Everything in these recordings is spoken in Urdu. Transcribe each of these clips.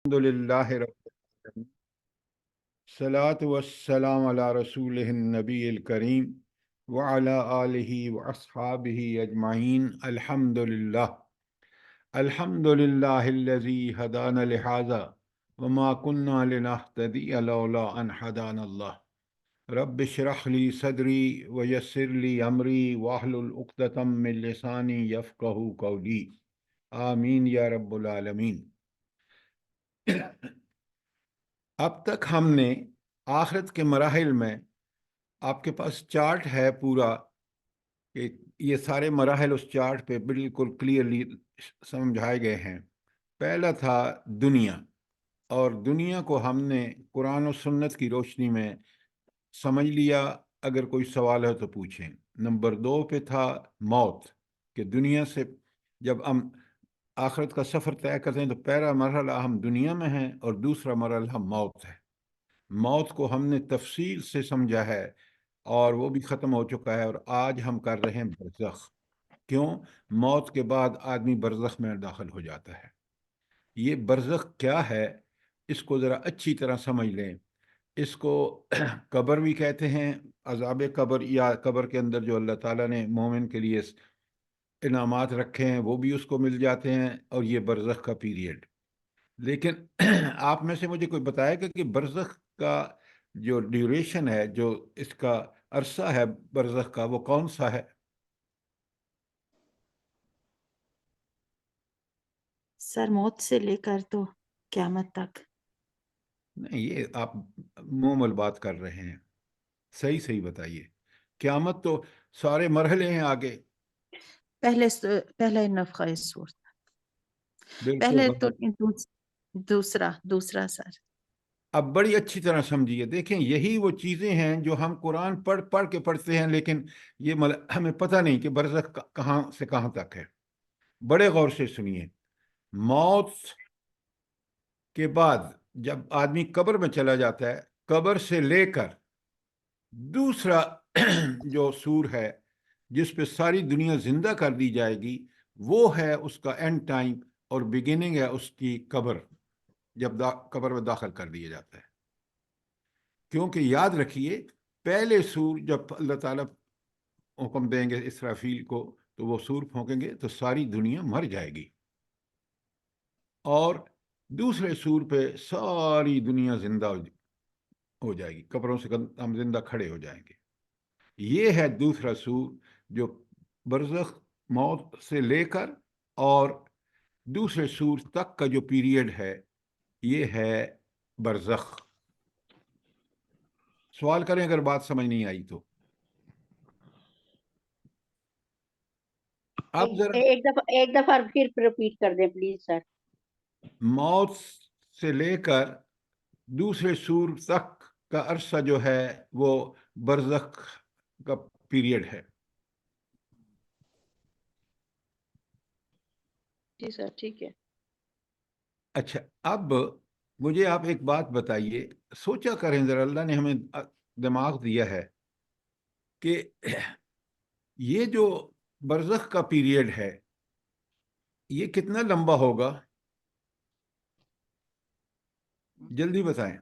الحمدللہ رب العالمین الصلاۃ والسلام علی رسول النبی الکریم وعلی آلہ واصحابہ اجمعین الحمدللہ الذی ہدانا لہذا وما كنا لنہتدی لولا ان ہدانا اللہ رب اشرح لی صدری ویسر لی امری واحلل عقدۃ من لسانی یفقہوا قولی آمین یا رب العالمین۔ اب تک ہم نے آخرت کے مراحل میں آپ کے پاس چارٹ ہے پورا کہ یہ سارے مراحل اس چارٹ پہ بالکل کلیئرلی سمجھائے گئے ہیں۔ پہلا تھا دنیا، اور دنیا کو ہم نے قرآن و سنت کی روشنی میں سمجھ لیا، اگر کوئی سوال ہے تو پوچھیں۔ نمبر 2 پہ تھا موت، کہ دنیا سے جب ہم آخرت کا سفر طے کرتے ہیں تو پہلا مرحلہ ہم دنیا میں ہیں اور دوسرا مرحلہ موت ہے۔ موت کو ہم نے تفصیل سے سمجھا ہے اور وہ بھی ختم ہو چکا ہے، اور آج ہم کر رہے ہیں برزخ۔ کیوں؟ موت کے بعد آدمی برزخ میں داخل ہو جاتا ہے۔ یہ برزخ کیا ہے، اس کو ذرا اچھی طرح سمجھ لیں۔ اس کو قبر بھی کہتے ہیں، عذاب قبر، یا قبر کے اندر جو اللہ تعالیٰ نے مومن کے لیے انعامات رکھے ہیں وہ بھی اس کو مل جاتے ہیں، اور یہ برزخ کا پیریڈ۔ لیکن آپ میں سے مجھے کوئی بتائے گا کہ برزخ کا جو ڈیوریشن ہے، جو اس کا عرصہ ہے برزخ کا، وہ کون سا ہے؟ سر موت سے لے کر تو قیامت تک۔ نہیں، یہ آپ مومل بات کر رہے ہیں، صحیح بتائیے۔ قیامت تو سارے مرحلے ہیں آگے۔ پہلے نفخہ صور، بالکل پہلے تو غلط۔ دوسرا سر۔ اب بڑی اچھی طرح سمجھیے، دیکھیں یہی وہ چیزیں ہیں جو ہم قرآن پڑھ کے پڑھتے ہیں، لیکن یہ ہمیں پتہ نہیں کہ برزخ کہاں سے کہاں تک ہے۔ بڑے غور سے سنیے۔ موت کے بعد جب آدمی قبر میں چلا جاتا ہے، قبر سے لے کر دوسرا جو سور ہے جس پہ ساری دنیا زندہ کر دی جائے گی، وہ ہے اس کا اینڈ ٹائم، اور بگننگ ہے اس کی قبر، جب قبر میں داخل کر دیا جاتا ہے۔ کیونکہ یاد رکھیے، پہلے سور جب اللہ تعالیٰ حکم دیں گے اسرافیل کو تو وہ سور پھونکیں گے تو ساری دنیا مر جائے گی، اور دوسرے سور پہ ساری دنیا زندہ ہو جائے گی، قبروں سے ہم زندہ کھڑے ہو جائیں گے۔ یہ ہے دوسرا سور، جو برزخ موت سے لے کر اور دوسرے سور تک کا جو پیریڈ ہے، یہ ہے برزخ۔ سوال کریں اگر بات سمجھ نہیں آئی تو۔ اب ذرا ایک دفعہ پھر ریپیٹ کر دیں پلیز سر۔ موت سے لے کر دوسرے سور تک کا عرصہ جو ہے وہ برزخ کا پیریڈ ہے۔ جی سر ٹھیک ہے۔ اچھا، اب مجھے آپ ایک بات بتائیے، سوچا کریں ذرا، اللہ نے ہمیں دماغ دیا ہے کہ یہ جو برزخ کا پیریڈ ہے یہ کتنا لمبا ہوگا؟ جلدی بتائیں،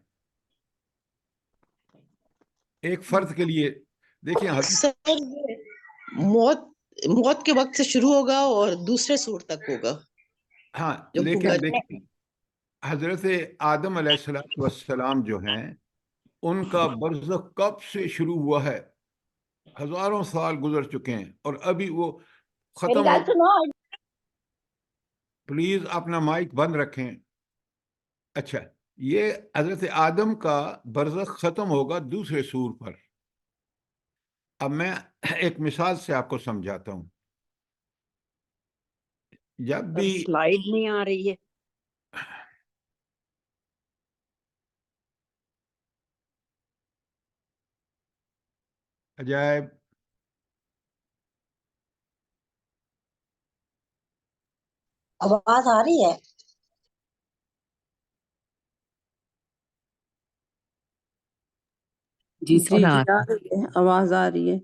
ایک فرد کے لیے۔ دیکھیں سر موت کے وقت سے شروع ہوگا اور دوسرے سور تک ہوگا۔ ہاں، لیکن دیکھیں حضرت آدم علیہ السلام جو ہیں، ان کا برزخ کب سے شروع ہوا ہے؟ ہزاروں سال گزر چکے ہیں اور ابھی وہ ختم ہو۔ پلیز اپنا مائک بند رکھیں۔ اچھا، یہ حضرت آدم کا برزخ ختم ہوگا دوسرے سور پر۔ اب میں ایک مثال سے آپ کو سمجھاتا ہوں۔ جب بھی سلائیڈ نہیں آ رہی ہے۔ عجائب، آواز آ رہی ہے؟ جی جی آ رہی ہے، آواز آ رہی ہے۔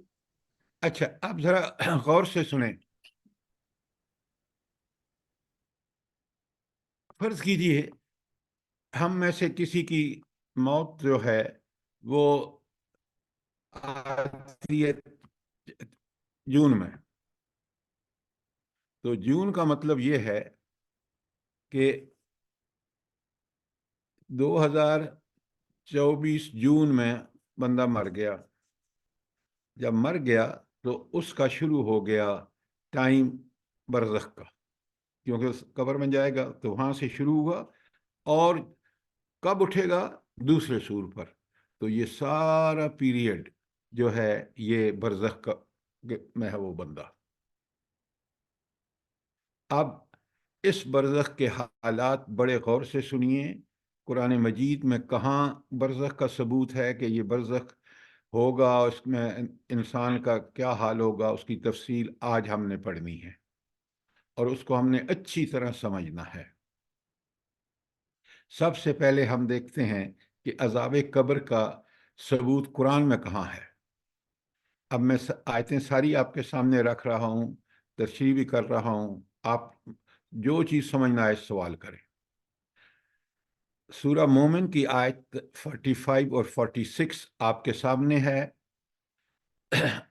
اچھا اب ذرا غور سے سنیں۔ فرض کیجئے ہم میں سے کسی کی موت جو ہے وہ آتی ہے جون میں، تو جون کا مطلب یہ ہے کہ 2024 جون میں بندہ مر گیا. جب مر گیا تو اس کا شروع ہو گیا ٹائم برزخ کا، کیونکہ اس قبر میں جائے گا تو وہاں سے شروع ہوا، اور کب اٹھے گا؟ دوسرے سور پر. تو یہ سارا پیریڈ جو ہے یہ برزخ کا میں ہے وہ بندہ. اب اس برزخ کے حالات بڑے غور سے سنیے. قرآن مجید میں کہاں برزخ کا ثبوت ہے کہ یہ برزخ ہوگا، اس میں انسان کا کیا حال ہوگا، اس کی تفصیل آج ہم نے پڑھنی ہے اور اس کو ہم نے اچھی طرح سمجھنا ہے. سب سے پہلے ہم دیکھتے ہیں کہ عذاب قبر کا ثبوت قرآن میں کہاں ہے. اب میں آیتیں ساری آپ کے سامنے رکھ رہا ہوں، تشریح بھی کر رہا ہوں، آپ جو چیز سمجھنا ہے سوال کریں. سورہ مومن کی آیت 45 اور 46 آپ کے سامنے ہے،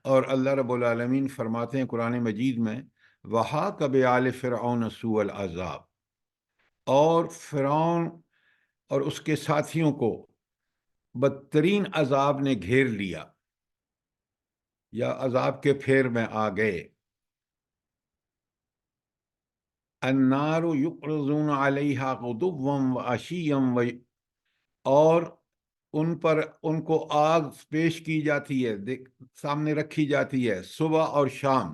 اور اللہ رب العالمین فرماتے ہیں قرآن مجید میں وَحَاقَ بِآلِ فِرْعَوْنَ سُوءَ الْعَذَابِ، اور فرعون اور اس کے ساتھیوں کو بدترین عذاب نے گھیر لیا یا عذاب کے پھیر میں آ گئے. النار یعرضون علیہا غدوا وعشیا، اور ان کو آگ پیش کی جاتی ہے، سامنے رکھی جاتی ہے صبح اور شام.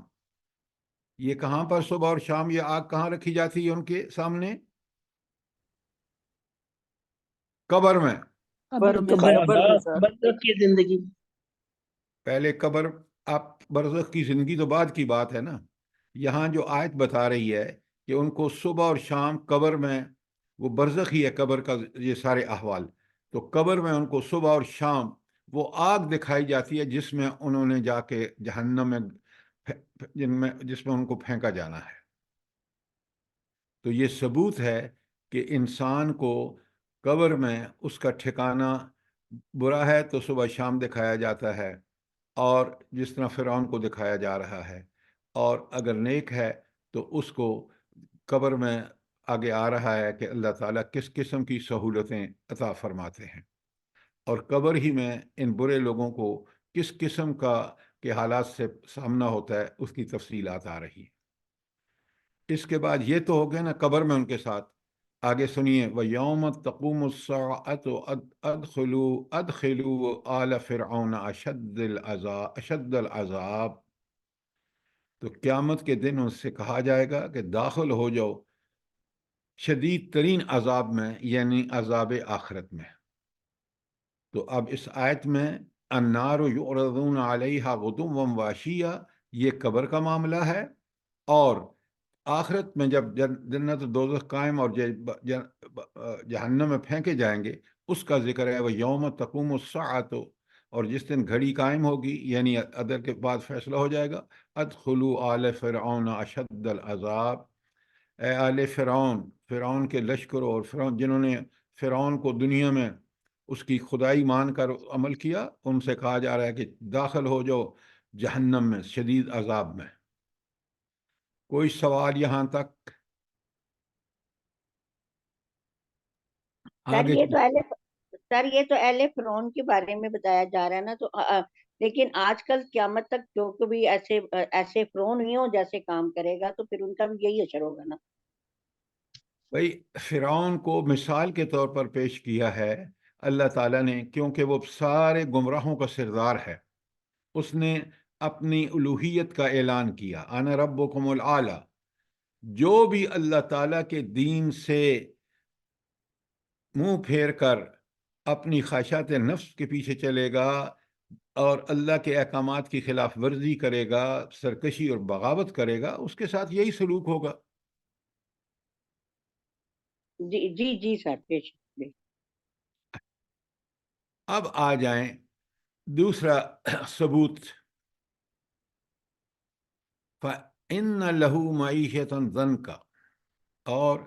یہ کہاں پر صبح اور شام یہ آگ کہاں رکھی جاتی ہے ان کے سامنے؟ قبر میں. برزخ کی زندگی. پہلے قبر، آپ برزخ کی زندگی تو بعد کی بات ہے نا. یہاں جو آیت بتا رہی ہے کہ ان کو صبح اور شام قبر میں، وہ برزخ ہی ہے قبر کا یہ سارے احوال. تو قبر میں ان کو صبح اور شام وہ آگ دکھائی جاتی ہے جس میں انہوں نے جا کے جہنم میں جس میں ان کو پھینکا جانا ہے. تو یہ ثبوت ہے کہ انسان کو قبر میں اس کا ٹھکانہ برا ہے تو صبح شام دکھایا جاتا ہے، اور جس طرح فرعون کو دکھایا جا رہا ہے، اور اگر نیک ہے تو اس کو قبر میں آگے آ رہا ہے کہ اللہ تعالیٰ کس قسم کی سہولتیں عطا فرماتے ہیں، اور قبر ہی میں ان برے لوگوں کو کس قسم کے حالات سے سامنا ہوتا ہے اس کی تفصیلات آ رہی ہیں. اس کے بعد یہ تو ہو گیا نا قبر میں ان کے ساتھ. آگے سنیے وَيَوْمَ تَقُومُ السَّاعَةُ أَدْخِلُوا آلَ فِرْعَوْنَ أَشَدَّ الْعَذَابِ. تو قیامت کے دن ان سے کہا جائے گا کہ داخل ہو جاؤ شدید ترین عذاب میں، یعنی عذاب آخرت میں. تو اب اس آیت میں النار یعرضون علیہا غدوا وعشیا یہ قبر کا معاملہ ہے، اور آخرت میں جب جنت دوزخ قائم اور جہنم میں پھینکے جائیں گے اس کا ذکر ہے. وہ یوم تقوم الساعۃ، اور جس دن گھڑی قائم ہوگی یعنی ادر کے بعد فیصلہ ہو جائے گا. ادخلوا آل فرعون اشد العذاب، اے آل فرعون کے لشکروں اور فرعون جنہوں نے فرعون کو دنیا میں اس کی خدائی مان کر عمل کیا، ان سے کہا جا رہا ہے کہ داخل ہو جاؤ جہنم میں شدید عذاب میں. کوئی سوال یہاں تک؟ سر آگے یہ تو اہل فرعون کے بارے میں بتایا جا رہا ہے نا، تو لیکن آج کل قیامت تک جو بھی ایسے فرعون ہی ہو جیسے کام کرے گا تو پھر ان کا بھی یہی اثر ہوگا نا. بھائی فرعون کو مثال کے طور پر پیش کیا ہے اللہ تعالیٰ نے، کیونکہ وہ سارے گمراہوں کا سردار ہے. اس نے اپنی الوہیت کا اعلان کیا، انا ربکم الاعلی. جو بھی اللہ تعالیٰ کے دین سے منہ پھیر کر اپنی خواہشات نفس کے پیچھے چلے گا اور اللہ کے احکامات کی خلاف ورزی کرے گا، سرکشی اور بغاوت کرے گا، اس کے ساتھ یہی سلوک ہوگا. جی جی جی سر بے شک. اب آ جائیں دوسرا ثبوت. فَإِنَّ لَهُ مَعِيشَةً ضَنْكَ، اور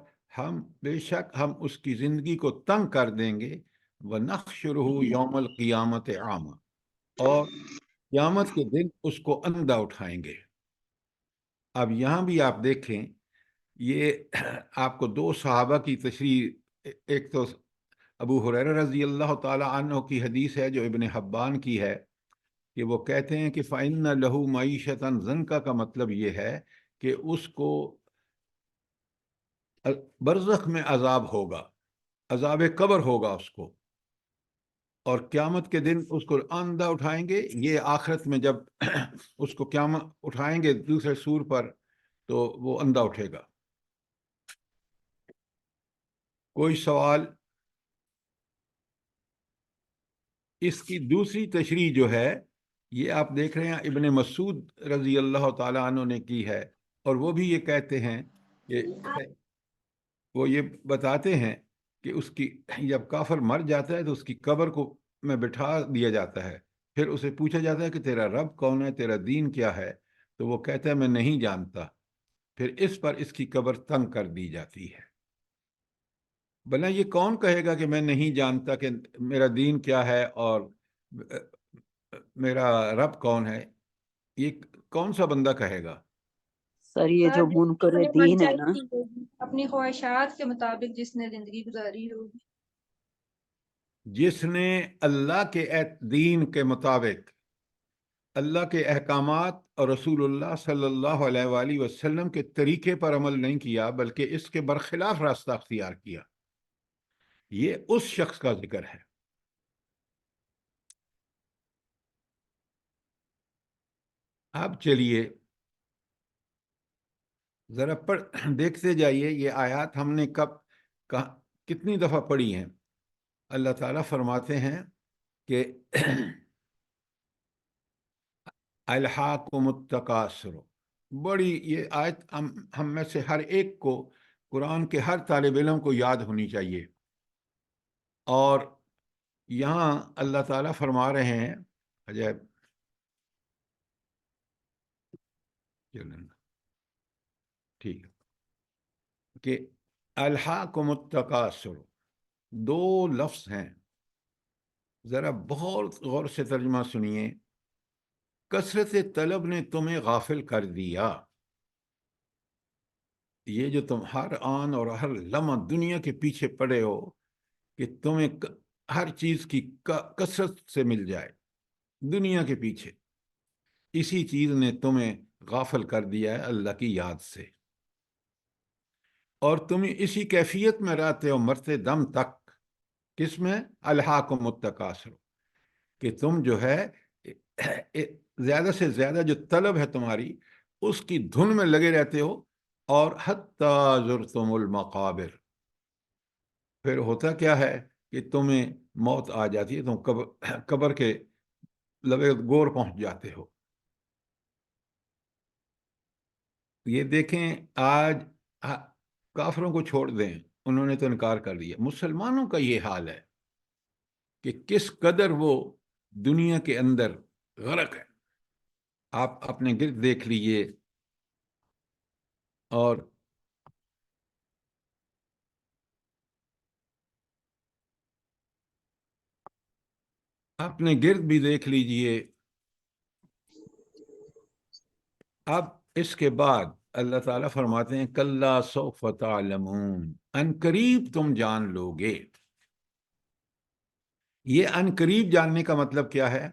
بے شک ہم اس کی زندگی کو تنگ کر دیں گے، وَنَحْشُرُهُ یوم القیامت اعما، اور قیامت کے دن اس کو اندھا اٹھائیں گے۔ اب یہاں بھی آپ دیکھیں، یہ آپ کو دو صحابہ کی تشریح، ایک تو ابو ہریرہ رضی اللہ تعالی عنہ کی حدیث ہے جو ابن حبان کی ہے، کہ وہ کہتے ہیں کہ فَإِنَّ لَهُ مَعِيشَةً ضَنْكَ کا مطلب یہ ہے کہ اس کو برزخ میں عذاب ہوگا، عذاب قبر ہوگا اس کو، اور قیامت کے دن اس کو اندھا اٹھائیں گے۔ یہ آخرت میں جب اس کو قیامت اٹھائیں گے دوسرے سور پر تو وہ اندھا اٹھے گا۔ کوئی سوال؟ اس کی دوسری تشریح جو ہے یہ آپ دیکھ رہے ہیں ابن مسعود رضی اللہ تعالی عنہ نے کی ہے، اور وہ بھی یہ کہتے ہیں کہ وہ یہ بتاتے ہیں کہ اس کی جب کافر مر جاتا ہے تو اس کی قبر کو میں بٹھا دیا جاتا ہے، پھر اسے پوچھا جاتا ہے کہ تیرا رب کون ہے، تیرا دین کیا ہے، تو وہ کہتا ہے میں نہیں جانتا، پھر اس پر اس کی قبر تنگ کر دی جاتی ہے۔ بھلا یہ کون کہے گا کہ میں نہیں جانتا کہ میرا دین کیا ہے اور میرا رب کون ہے؟ یہ کون سا بندہ کہے گا؟ سر یہ جو منکر اپنے من دین ہے نا، چاہتی ہوگی، اپنی خواہشات کے مطابق جس نے زندگی گزاری ہوگی، جس نے اللہ کے دین کے مطابق اللہ کے احکامات اور رسول اللہ صلی اللہ علیہ وآلہ وسلم کے طریقے پر عمل نہیں کیا بلکہ اس کے برخلاف راستہ اختیار کیا، یہ اس شخص کا ذکر ہے۔ اب چلیے ذرا دیکھتے جائیے یہ آیات ہم نے کتنی دفعہ پڑھی ہیں۔ اللہ تعالیٰ فرماتے ہیں کہ الہاکم التکاثر، بڑی یہ آیت ہم میں سے ہر ایک کو، قرآن کے ہر طالب علم کو یاد ہونی چاہیے۔ اور یہاں اللہ تعالیٰ فرما رہے ہیں، عجیب، ٹھیک ہے، کہ الہاکم التکاثر دو لفظ ہیں، ذرا بہت غور سے ترجمہ سنیے۔ کثرت طلب نے تمہیں غافل کر دیا، یہ جو تم ہر آن اور ہر لمحہ دنیا کے پیچھے پڑے ہو کہ تمہیں ہر چیز کی کثرت سے مل جائے، دنیا کے پیچھے، اسی چیز نے تمہیں غافل کر دیا ہے اللہ کی یاد سے، اور تم اسی کیفیت میں رہتے ہو مرتے دم تک۔ کس میں؟ الہاکم التکاثر، کہ تم جو ہے زیادہ سے زیادہ جو طلب ہے تمہاری اس کی دھن میں لگے رہتے ہو، اور حتیٰ زرتم المقابر، پھر ہوتا کیا ہے کہ تمہیں موت آ جاتی ہے، تم قبر کے لبے گور پہنچ جاتے ہو۔ یہ دیکھیں آج کافروں کو چھوڑ دیں، انہوں نے تو انکار کر دیا، مسلمانوں کا یہ حال ہے کہ کس قدر وہ دنیا کے اندر غرق ہے۔ آپ اپنے گرد دیکھ لیجئے، اور اپنے گرد بھی دیکھ لیجئے۔ اب اس کے بعد اللہ تعالیٰ فرماتے ہیں کَلَّا سَوْفَ تَعْلَمُونَ، ان قریب تم جان لو گے۔ یہ ان قریب جاننے کا مطلب کیا ہے؟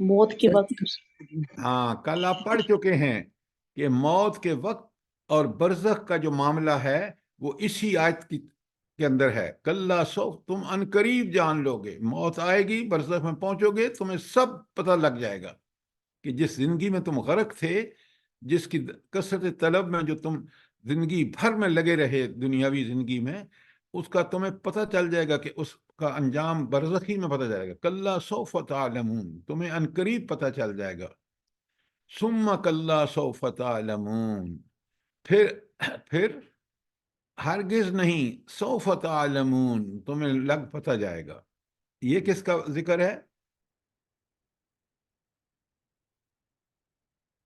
موت کے وقت۔ ہاں، کل آپ پڑھ چکے ہیں کہ موت کے وقت اور برزخ کا جو معاملہ ہے وہ اسی آیت کے اندر ہے۔ کَلَّا سَوْفَ، تم ان قریب جان لو گے، موت آئے گی، برزخ میں پہنچو گے، تمہیں سب پتہ لگ جائے گا کہ جس زندگی میں تم غرق تھے، جس کی کثرت طلب میں جو تم زندگی بھر میں لگے رہے دنیاوی زندگی میں، اس کا تمہیں پتہ چل جائے گا کہ اس کا انجام برزخی میں پتہ جائے گا۔ کَلَّا سَوْفَ تَعْلَمُونَ، تمہیں ان قریب پتہ چل جائے گا۔ ثُمَّ کَلَّا سَوْفَ تَعْلَمُونَ، پھر ہرگز نہیں، سوف تعلمون، تمہیں لگ پتہ جائے گا۔ یہ کس کا ذکر ہے؟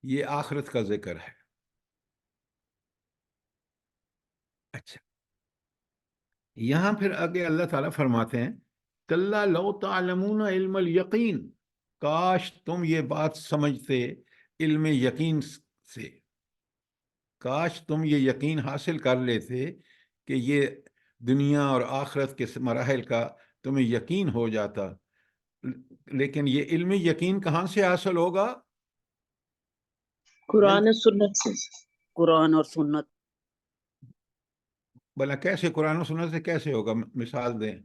یہ آخرت کا ذکر ہے۔ اچھا، یہاں پھر آگے اللہ تعالیٰ فرماتے ہیں کلا لو تعلمون علم الیقین، کاش تم یہ بات سمجھتے علم یقین سے، کاش تم یہ یقین حاصل کر لیتے کہ یہ دنیا اور آخرت کے مراحل کا تمہیں یقین ہو جاتا. لیکن یہ علم یقین کہاں سے حاصل ہوگا؟ قرآن و سنت سے. قرآن اور سنت. بھلا کیسے؟ قرآن و سنت سے کیسے ہوگا؟ مثال دیں.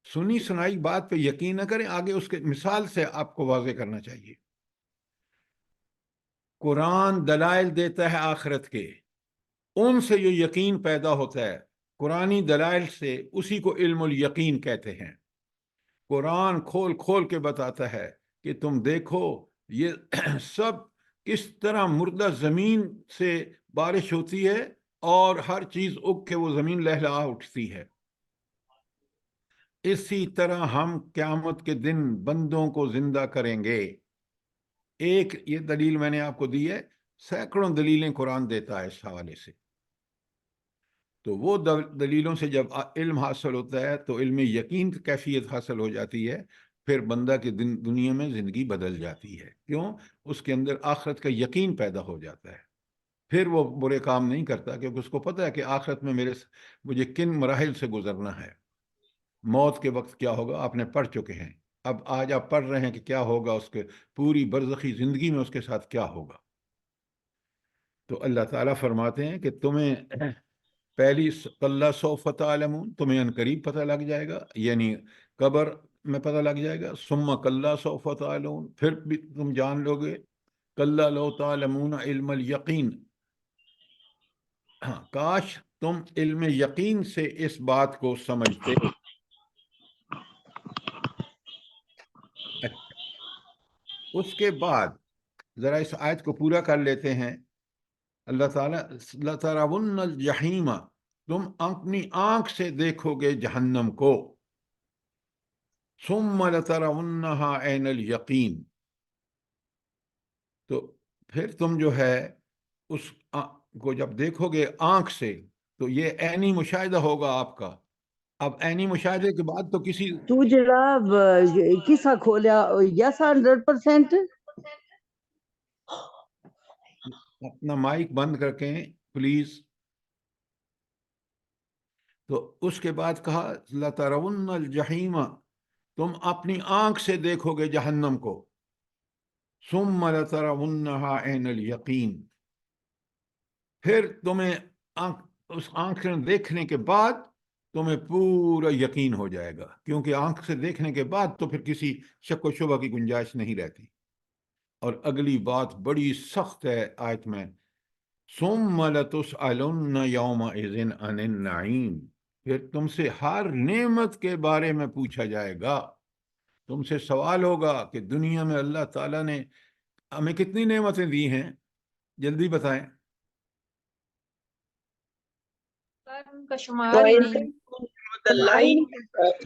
سنی سنائی بات پہ یقین نہ کریں، آگے اس کے مثال سے آپ کو واضح کرنا چاہیے. قرآن دلائل دیتا ہے آخرت کے، ان سے جو یقین پیدا ہوتا ہے، قرآنی دلائل سے، اسی کو علم الیقین کہتے ہیں. قرآن کھول کھول کے بتاتا ہے کہ تم دیکھو یہ سب کس طرح مردہ زمین سے بارش ہوتی ہے اور ہر چیز اگ کے وہ زمین لہلا اٹھتی ہے. اسی طرح ہم قیامت کے دن بندوں کو زندہ کریں گے. ایک یہ دلیل میں نے آپ کو دی ہے، سینکڑوں دلیلیں قرآن دیتا ہے اس حوالے سے. تو وہ دلیلوں سے جب علم حاصل ہوتا ہے تو علم یقین کی کیفیت حاصل ہو جاتی ہے، پھر بندہ کی دنیا میں زندگی بدل جاتی ہے. کیوں؟ اس کے اندر آخرت کا یقین پیدا ہو جاتا ہے. پھر وہ برے کام نہیں کرتا، کیونکہ اس کو پتہ ہے کہ آخرت میں مجھے کن مراحل سے گزرنا ہے. موت کے وقت کیا ہوگا آپ نے پڑھ چکے ہیں، اب آج آپ پڑھ رہے ہیں کہ کیا ہوگا اس کے پوری برزخی زندگی میں اس کے ساتھ کیا ہوگا. تو اللہ تعالیٰ فرماتے ہیں کہ تمہیں پہلی کلا سوف تعلمون، تمہیں ان قریب پتہ لگ جائے گا، یعنی قبر میں پتہ لگ جائے گا. ثم کلا سوف تعلمون، پھر بھی تم جان لو گے. کلا لو تعلمون علم الیقین، ہاں کاش تم علم یقین سے اس بات کو سمجھتے. اس کے بعد ذرا اس آیت کو پورا کر لیتے ہیں. اللہ تعالیٰ لَتَرَوُنَّ الْجَحِيمَ، تم اپنی آنکھ سے دیکھو گے جہنم کو. ثُمَّ لَتَرَوُنَّهَا عَيْنَ الْيَقِينِ، تو پھر تم جو ہے اس کو جب دیکھو گے آنکھ سے تو یہ عینی مشاہدہ ہوگا آپ کا. اب عینی مشاہدے کے بعد تو کسی تو جناب کسا کھولیا یس 100%. اپنا مائک بند کر کے پلیز. تو اس کے بعد کہا لَتَرَوُنَّ الْجَحِيمَ، تم اپنی آنکھ سے دیکھو گے جہنم کو. ثُمَّ لَتَرَوُنَّهَا عَيْنَ الْيَقِينِ، پھر تمہیں اس آنکھ سے دیکھنے کے بعد تمہیں پورا یقین ہو جائے گا، کیونکہ آنکھ سے دیکھنے کے بعد تو پھر کسی شک و شبہ کی گنجائش نہیں رہتی. اور اگلی بات بڑی سخت ہے آیت میں، ثُمَّ لَتُسْأَلُنَّ يَوْمَئِذٍ عَنِ النَّعِيمِ، پھر تم سے ہر نعمت کے بارے میں پوچھا جائے گا. تم سے سوال ہوگا کہ دنیا میں اللہ تعالیٰ نے ہمیں کتنی نعمتیں دی ہیں، جلدی بتائیں. سر ان کا شمار ہی نہیں. وَإِن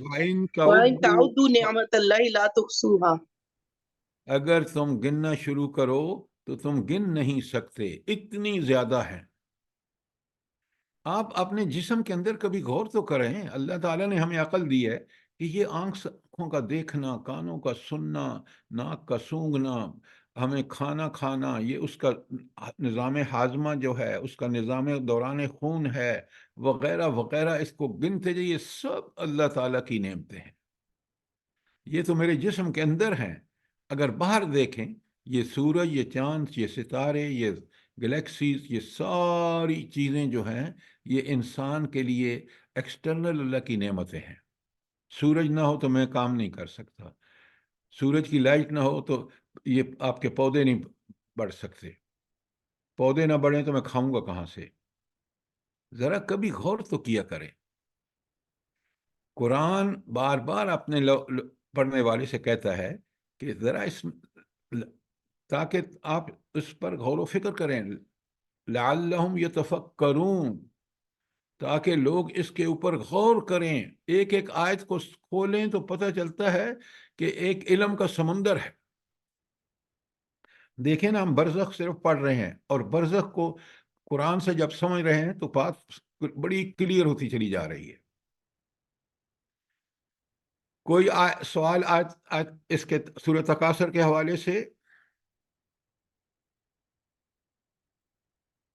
وَإِن تَعُدُّوا، تَعُدُّوا نِعْمَتَ اللَّهِ لَا تُحْصُوهَا، اگر تم گننا شروع کرو تو تم گن نہیں سکتے، اتنی زیادہ ہے. آپ اپنے جسم کے اندر کبھی غور تو کریں، اللہ تعالیٰ نے ہمیں عقل دی ہے کہ یہ آنکھوں کا دیکھنا، کانوں کا سننا، ناک کا سونگھنا، ہمیں کھانا کھانا، یہ اس کا نظام ہاضمہ جو ہے، اس کا نظام دوران خون ہے، وغیرہ وغیرہ، اس کو گنتے جائیے، سب اللہ تعالیٰ کی نعمتیں ہیں. یہ تو میرے جسم کے اندر ہیں. اگر باہر دیکھیں، یہ سورج، یہ چاند، یہ ستارے، یہ گلیکسیز، یہ ساری چیزیں جو ہیں یہ انسان کے لیے ایکسٹرنل اللہ کی نعمتیں ہیں. سورج نہ ہو تو میں کام نہیں کر سکتا، سورج کی لائٹ نہ ہو تو یہ آپ کے پودے نہیں بڑھ سکتے، پودے نہ بڑھیں تو میں کھاؤں گا کہاں سے؟ ذرا کبھی غور تو کیا کریں. قرآن بار بار اپنے پڑھنے والے سے کہتا ہے کہ ذرا تاکہ آپ اس پر غور و فکر کریں، لعلہم یتفکرون، تاکہ لوگ اس کے اوپر غور کریں. ایک ایک آیت کو کھولیں تو پتہ چلتا ہے کہ ایک علم کا سمندر ہے. دیکھیں نا، ہم برزخ صرف پڑھ رہے ہیں، اور برزخ کو قرآن سے جب سمجھ رہے ہیں تو بات بڑی کلیئر ہوتی چلی جا رہی ہے. کوئی سوال آج اس کے سورہ تکاثر کے حوالے سے؟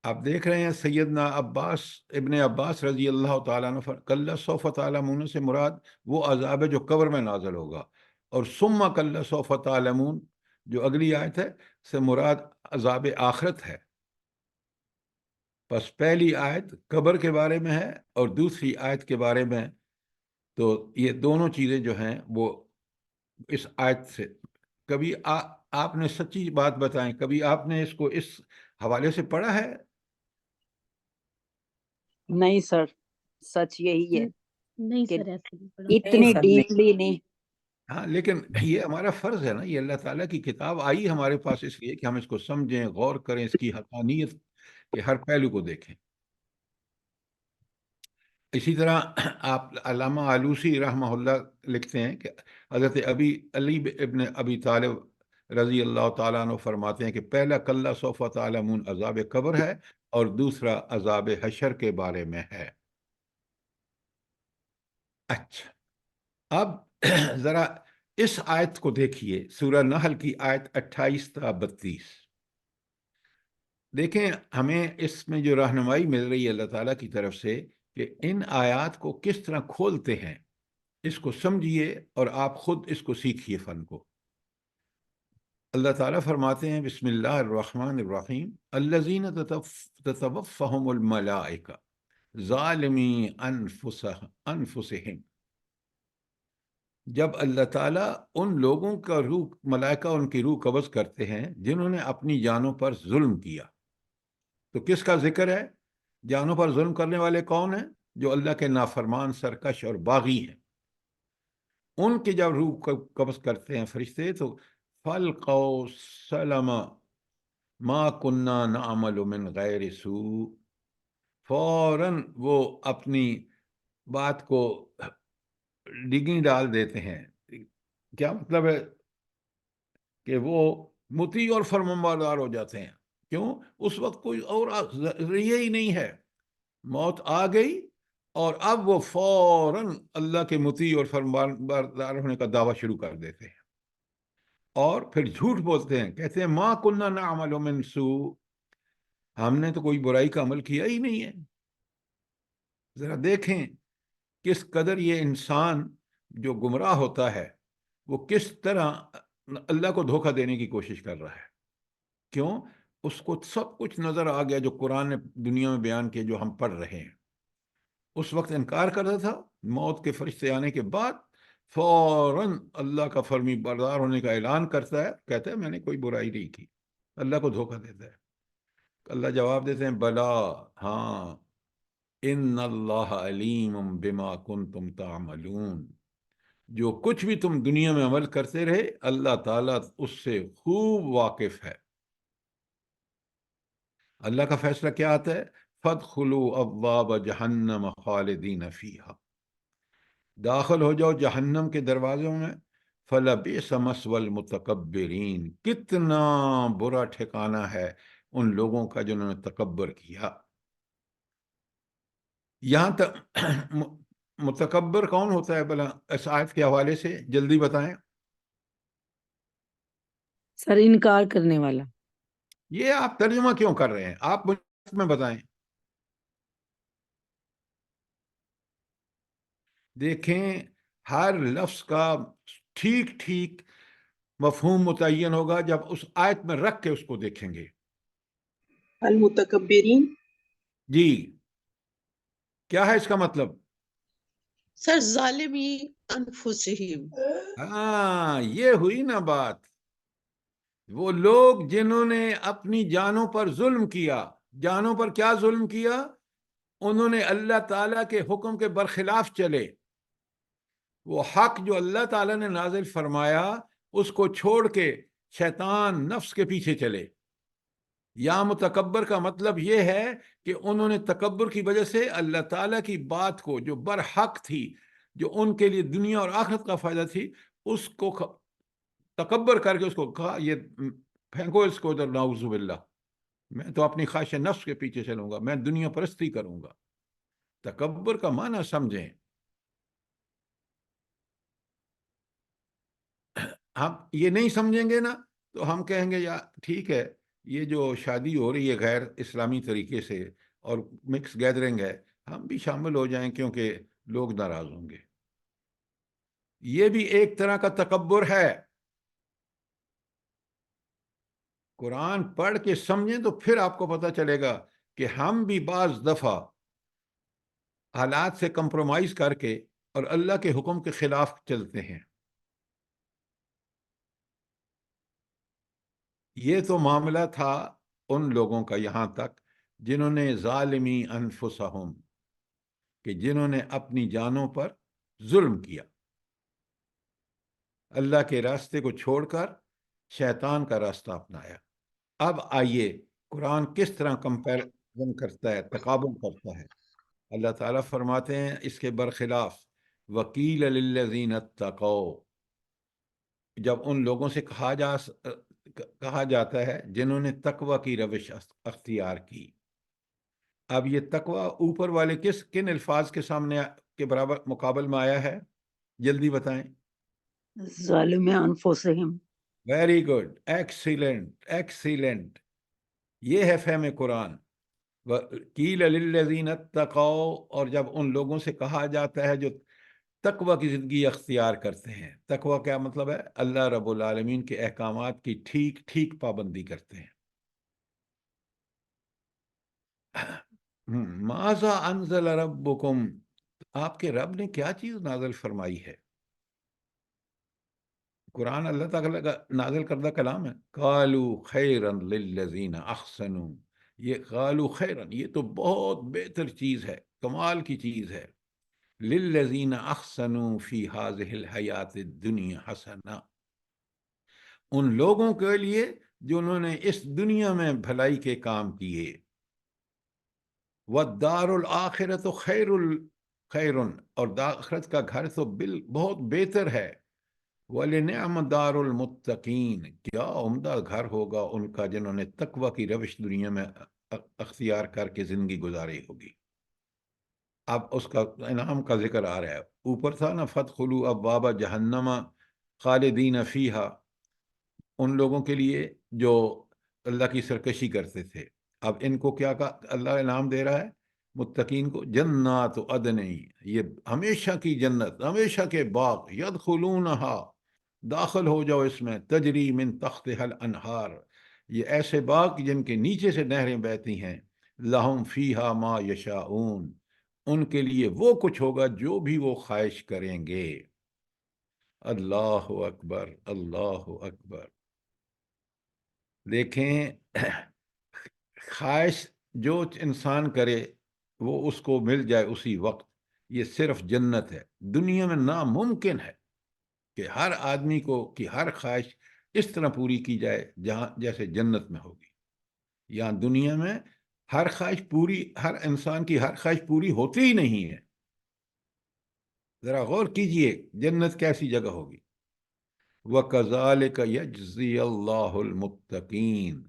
آپ دیکھ رہے ہیں سیدنا ابن عباس رضی اللہ تعالیٰ عنہ کل سوف تعلمون سے مراد وہ عذاب ہے جو قبر میں نازل ہوگا، اور ثم کل سوف تعلمون جو اگلی آیت ہے سے مراد عذاب آخرت ہے. بس پہلی آیت قبر کے بارے میں ہے اور دوسری آیت کے بارے میں، تو یہ دونوں چیزیں جو ہیں وہ اس آیت سے. کبھی آپ نے سچی بات بتائیں، کبھی آپ نے اس کو اس حوالے سے پڑھا ہے؟ نہیں سر، سچ یہی ہے نہیں کہ سر ایسے نہیں پڑھا. اتنی سر، ڈیپلی نہیں. ہاں، لیکن یہ ہمارا فرض ہے نا، یہ اللہ تعالیٰ کی کتاب آئی ہمارے پاس اس لیے کہ ہم اس کو سمجھیں، غور کریں، اس کی حقانیت کے ہر پہلو کو دیکھیں. اسی طرح آپ علامہ آلوسی رحمہ اللہ لکھتے ہیں کہ حضرت علی ابن ابی طالب رضی اللہ تعالیٰ عنہ فرماتے ہیں کہ پہلا کلا سوف تعلمون عذاب قبر ہے اور دوسرا عذاب حشر کے بارے میں ہے. اچھا، اب ذرا اس آیت کو دیکھیے، سورہ نحل کی آیت 28 تا 32. دیکھیں ہمیں اس میں جو رہنمائی مل رہی ہے اللہ تعالیٰ کی طرف سے کہ ان آیات کو کس طرح کھولتے ہیں، اس کو سمجھیے اور آپ خود اس کو سیکھیے فن کو. اللہ تعالیٰ فرماتے ہیں بسم اللہ الرحمن الرحیم الذین تتوفاہم الملائکہ ظالمی انفسہم. جب اللہ تعالیٰ ان لوگوں کا روح، ملائکہ ان کی روح قبض کرتے ہیں جنہوں نے اپنی جانوں پر ظلم کیا. تو کس کا ذکر ہے؟ جانوں پر ظلم کرنے والے کون ہیں؟ جو اللہ کے نافرمان، سرکش اور باغی ہیں. ان کی جب روح قبض کرتے ہیں فرشتے تو فَالْقَوْا سَلَمَ مَا كُنَّا نَعْمَلُ مِنْ غَيْرِ سُوءٍ، فوراً وہ اپنی بات کو ڈگی ڈال دیتے ہیں. کیا مطلب ہے؟ کہ وہ مطیع اور فرمانبردار ہو جاتے ہیں. کیوں؟ اس وقت کوئی اور ذریعہ ہی نہیں ہے، موت آ گئی اور اب وہ فوراً اللہ کے مطیع اور فرمانبردار ہونے کا دعویٰ شروع کر دیتے ہیں اور پھر جھوٹ بولتے ہیں، کہتے ہیں ما کننا نعمل من سوء، ہم نے تو کوئی برائی کا عمل کیا ہی نہیں ہے. ذرا دیکھیں کس قدر یہ انسان جو گمراہ ہوتا ہے وہ کس طرح اللہ کو دھوکہ دینے کی کوشش کر رہا ہے. کیوں؟ اس کو سب کچھ نظر آ گیا جو قرآن نے دنیا میں بیان کیا، جو ہم پڑھ رہے ہیں. اس وقت انکار کرتا تھا، موت کے فرشتے آنے کے بعد فوراً اللہ کا فرمی بردار ہونے کا اعلان کرتا ہے، کہتا ہے میں نے کوئی برائی نہیں کی، اللہ کو دھوکہ دیتا ہے. اللہ جواب دیتے ہیں بلا، ہاں، ان اللہ علیم بما کنتم تعملون، جو کچھ بھی تم دنیا میں عمل کرتے رہے اللہ تعالیٰ اس سے خوب واقف ہے. اللہ کا فیصلہ کیا آتا ہے؟ فَادْخُلُوا أَبْوَابَ جَهَنَّمَ خَالِدِينَ فِيهَا، داخل ہو جاؤ جہنم کے دروازوں میں. فَلَبِئْسَ مَثْوَى الْمُتَكَبِّرِينَ، کتنا برا ٹھکانہ ہے ان لوگوں کا جنہوں نے تکبر کیا. یہاں تک متکبر کون ہوتا ہے بلا اس آیت کے حوالے سے جلدی بتائیں. سر انکار کرنے والا. یہ آپ ترجمہ کیوں کر رہے ہیں؟ آپ مجھے میں بتائیں. دیکھیں ہر لفظ کا ٹھیک ٹھیک مفہوم متعین ہوگا جب اس آیت میں رکھ کے اس کو دیکھیں گے. المتکبرین، جی کیا ہے اس کا مطلب؟ سر ظالمی انفسہم. ہاں، یہ ہوئی نا بات. وہ لوگ جنہوں نے اپنی جانوں پر ظلم کیا. جانوں پر کیا ظلم کیا؟ انہوں نے اللہ تعالیٰ کے حکم کے برخلاف چلے. وہ حق جو اللہ تعالیٰ نے نازل فرمایا اس کو چھوڑ کے شیطان نفس کے پیچھے چلے. یا متکبر کا مطلب یہ ہے کہ انہوں نے تکبر کی وجہ سے اللہ تعالیٰ کی بات کو جو برحق تھی، جو ان کے لیے دنیا اور آخرت کا فائدہ تھی، اس کو تکبر کر کے اس کو کہا یہ پھینکو اس کو ادھر، نعوذ باللہ. میں تو اپنی خواہش نفس کے پیچھے چلوں گا، میں دنیا پرستی کروں گا۔ تکبر کا معنی سمجھیں۔ ہم یہ نہیں سمجھیں گے نا تو ہم کہیں گے یار ٹھیک ہے، یہ جو شادی ہو رہی ہے غیر اسلامی طریقے سے اور مکس گیدرنگ ہے، ہم بھی شامل ہو جائیں کیونکہ لوگ ناراض ہوں گے۔ یہ بھی ایک طرح کا تکبر ہے۔ قرآن پڑھ کے سمجھیں تو پھر آپ کو پتہ چلے گا کہ ہم بھی بعض دفعہ حالات سے کمپرومائز کر کے اور اللہ کے حکم کے خلاف چلتے ہیں۔ یہ تو معاملہ تھا ان لوگوں کا یہاں تک جنہوں نے ظالمی انفسہم، کہ جنہوں نے اپنی جانوں پر ظلم کیا، اللہ کے راستے کو چھوڑ کر شیطان کا راستہ اپنایا۔ اب آئیے قرآن کس طرح کمپیرزن کرتا ہے، تقابل کرتا ہے۔ اللہ تعالیٰ فرماتے ہیں اس کے برخلاف وَقِيلَ لِلَّذِينَ اتَّقَوْا، جب ان لوگوں سے کہا جاتا ہے جنہوں نے تقوی کی روش اختیار کی۔ اب یہ تقوی اوپر والے کن الفاظ کے سامنے کے برابر مقابل میں آیا ہے؟ جلدی بتائیں۔ ظالم انفسہم۔ ویری گڈ، ایکسیلنٹ ایکسیلنٹ، یہ ہے فہم قرآن۔ وَقِيلَ لِلَّذِينَ اتَّقَوْا، اور جب ان لوگوں سے کہا جاتا ہے جو تقوی کی زندگی اختیار کرتے ہیں۔ تقوی کیا مطلب ہے؟ اللہ رب العالمین کے احکامات کی ٹھیک ٹھیک پابندی کرتے ہیں۔ ماذا انزل ربکم، آپ کے رب نے کیا چیز نازل فرمائی ہے؟ قرآن اللہ تعالیٰ کا نازل کردہ کلام ہے۔ قالوا خیرا للذین احسنوا، یہ قالوا خیرا، یہ تو بہت بہتر چیز ہے، کمال کی چیز ہے۔ للذین احسنوا فی ہذہ الحیات الدنیا حسنہ، ان لوگوں کے لیے جنہوں نے اس دنیا میں بھلائی کے کام کیے۔ والدار الآخرۃ خیر، اور آخرت کا گھر تو بہت بہتر ہے۔ وَلِنِعْمَ دَارُ الْمُتَّقِينَ، کیا عمدہ گھر ہوگا ان کا جنہوں نے تقوی کی روش دنیا میں اختیار کر کے زندگی گزاری ہوگی۔ اب اس کا انعام کا ذکر آ رہا ہے۔ اوپر تھا نا فَادْخُلُوا أَبْوَابَ جَهَنَّمَ خَالِدِينَ فِيهَا، ان لوگوں کے لیے جو اللہ کی سرکشی کرتے تھے۔ اب ان کو کیا اللہ انعام دے رہا ہے؟ متقین کو جنات عدن، یہ ہمیشہ کی جنت، ہمیشہ کے باغ، یدخلونہا، داخل ہو جاؤ اس میں، تجری من تحتہا الانہار، یہ ایسے باغ جن کے نیچے سے نہریں بہتی ہیں، لہم فیہا ما یشاؤون، ان کے لیے وہ کچھ ہوگا جو بھی وہ خواہش کریں گے۔ اللہ اکبر اللہ اکبر۔ دیکھیں خواہش جو انسان کرے وہ اس کو مل جائے اسی وقت، یہ صرف جنت ہے۔ دنیا میں ناممکن ہے کہ ہر آدمی کو کی ہر خواہش اس طرح پوری کی جائے جہاں جیسے جنت میں ہوگی۔ یہاں دنیا میں ہر خواہش پوری، ہر انسان کی ہر خواہش پوری ہوتی ہی نہیں ہے۔ ذرا غور کیجئے جنت کیسی جگہ ہوگی۔ وَكَذَلِكَ يَجْزِي اللَّهُ الْمُتَّقِينَ،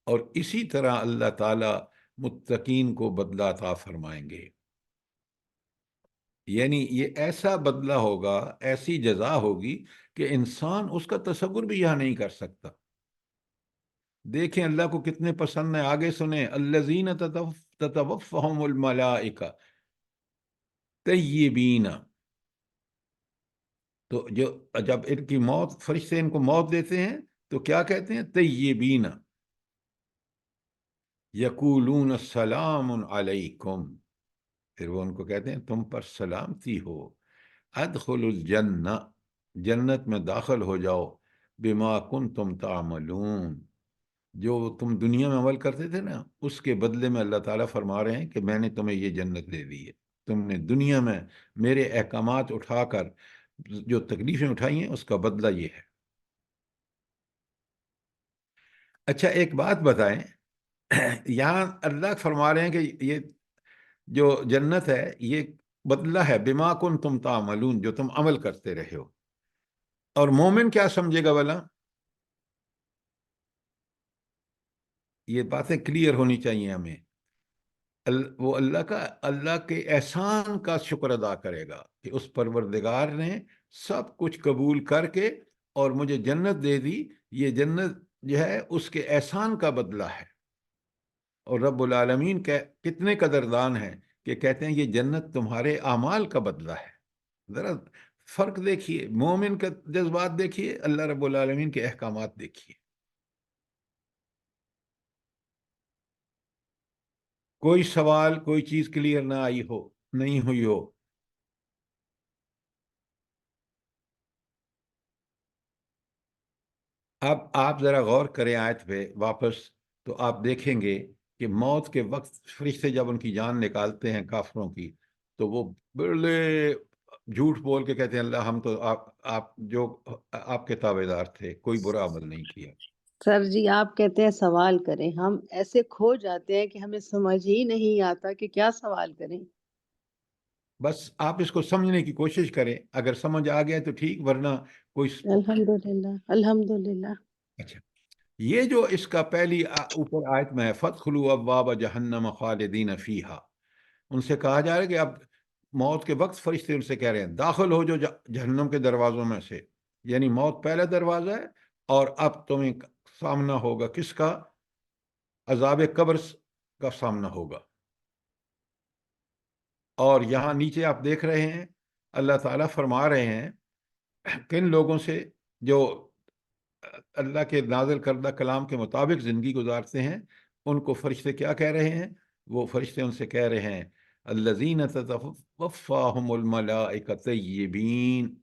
اور اسی طرح اللہ تعالیٰ متقین کو بدلہ عطا فرمائیں گے۔ یعنی یہ ایسا بدلہ ہوگا، ایسی جزا ہوگی کہ انسان اس کا تصور بھی یہاں نہیں کر سکتا۔ دیکھیں اللہ کو کتنے پسند ہے، آگے سنیں، الذین تتوفہم الملائکہ طیبین، تو جب ان کی موت، فرشتے ان کو موت دیتے ہیں تو کیا کہتے ہیں؟ طیبین، یقولون السلام علیکم، پھر وہ ان کو کہتے ہیں تم پر سلامتی ہو، ادخلوا الجنہ، جنت میں داخل ہو جاؤ، بما کنتم تعملون، جو تم دنیا میں عمل کرتے تھے نا اس کے بدلے میں اللہ تعالیٰ فرما رہے ہیں کہ میں نے تمہیں یہ جنت دے دی ہے، تم نے دنیا میں میرے احکامات اٹھا کر جو تکلیفیں اٹھائی ہیں اس کا بدلہ یہ ہے۔ اچھا ایک بات بتائیں، یہاں اللہ فرما رہے ہیں کہ یہ جو جنت ہے یہ بدلہ ہے بما کنتم تعملون، جو تم عمل کرتے رہے ہو۔ اور مومن کیا سمجھے گا بھلا؟ یہ باتیں کلیئر ہونی چاہیے ہمیں. وہ اللہ کے احسان کا شکر ادا کرے گا کہ اس پروردگار نے سب کچھ قبول کر کے اور مجھے جنت دے دی. یہ جنت جو ہے اس کے احسان کا بدلہ ہے. اور رب العالمین کتنے قدردان ہیں کہ کہتے ہیں یہ جنت تمہارے اعمال کا بدلہ ہے. ذرا فرق دیکھیے، مومن کا جذبات دیکھیے، اللہ رب العالمین کے احکامات دیکھیے. کوئی سوال، کوئی چیز کلیئر نہ آئی ہو، نہیں ہوئی ہو؟ اب آپ ذرا غور کریں آیت پہ واپس، تو آپ دیکھیں گے کہ موت کے وقت فرشتے جب ان کی جان نکالتے ہیں کافروں کی، تو وہ بڑے جھوٹ بول کے کہتے ہیں اللہ ہم تو آپ کے تابع دار تھے، کوئی برا عمل نہیں کیا. سر جی آپ کہتے ہیں سوال کریں، ہم ایسے کھو جاتے ہیں کہ ہمیں سمجھ ہی نہیں آتا کہ کیا سوال کریں. بس آپ اس کو سمجھنے کی کوشش کریں، اگر سمجھ آ گیا تو ٹھیک، ورنہ کوئی. الحمدللہ الحمدللہ. اچھا، یہ جو اس کا پہلی اوپر آیت میں ہے فَادْخُلُوا أَبْوَابَ جَهَنَّمَ خَالِدِينَ فِيهَا، ان سے کہا جا رہا ہے کہ اب موت کے وقت فرشتے ان سے کہہ رہے ہیں داخل ہو جو جہنم کے دروازوں میں سے. یعنی موت پہلا دروازہ ہے، اور اب تمہیں سامنا ہوگا کس کا؟ عذاب قبر کا سامنا ہوگا. اور یہاں نیچے آپ دیکھ رہے ہیں اللہ تعالیٰ فرما رہے ہیں کن لوگوں سے جو اللہ کے نازل کردہ کلام کے مطابق زندگی گزارتے ہیں، ان کو فرشتے کیا کہہ رہے ہیں؟ وہ فرشتے ان سے کہہ رہے ہیں الذین تتوفاہم الملائکۃ طیبین،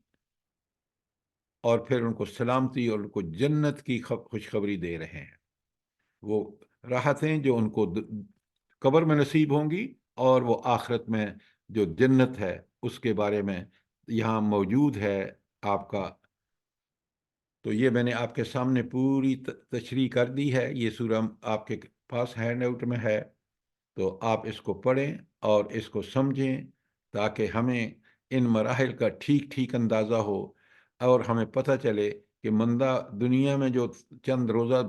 اور پھر ان کو سلامتی اور ان کو جنت کی خوشخبری دے رہے ہیں. وہ راحتیں جو ان کو قبر میں نصیب ہوں گی، اور وہ آخرت میں جو جنت ہے اس کے بارے میں یہاں موجود ہے آپ کا. تو یہ میں نے آپ کے سامنے پوری تشریح کر دی ہے. یہ سورہ آپ کے پاس ہینڈ آؤٹ میں ہے، تو آپ اس کو پڑھیں اور اس کو سمجھیں تاکہ ہمیں ان مراحل کا ٹھیک اندازہ ہو، اور ہمیں پتہ چلے کہ مندہ دنیا میں جو چند روزہ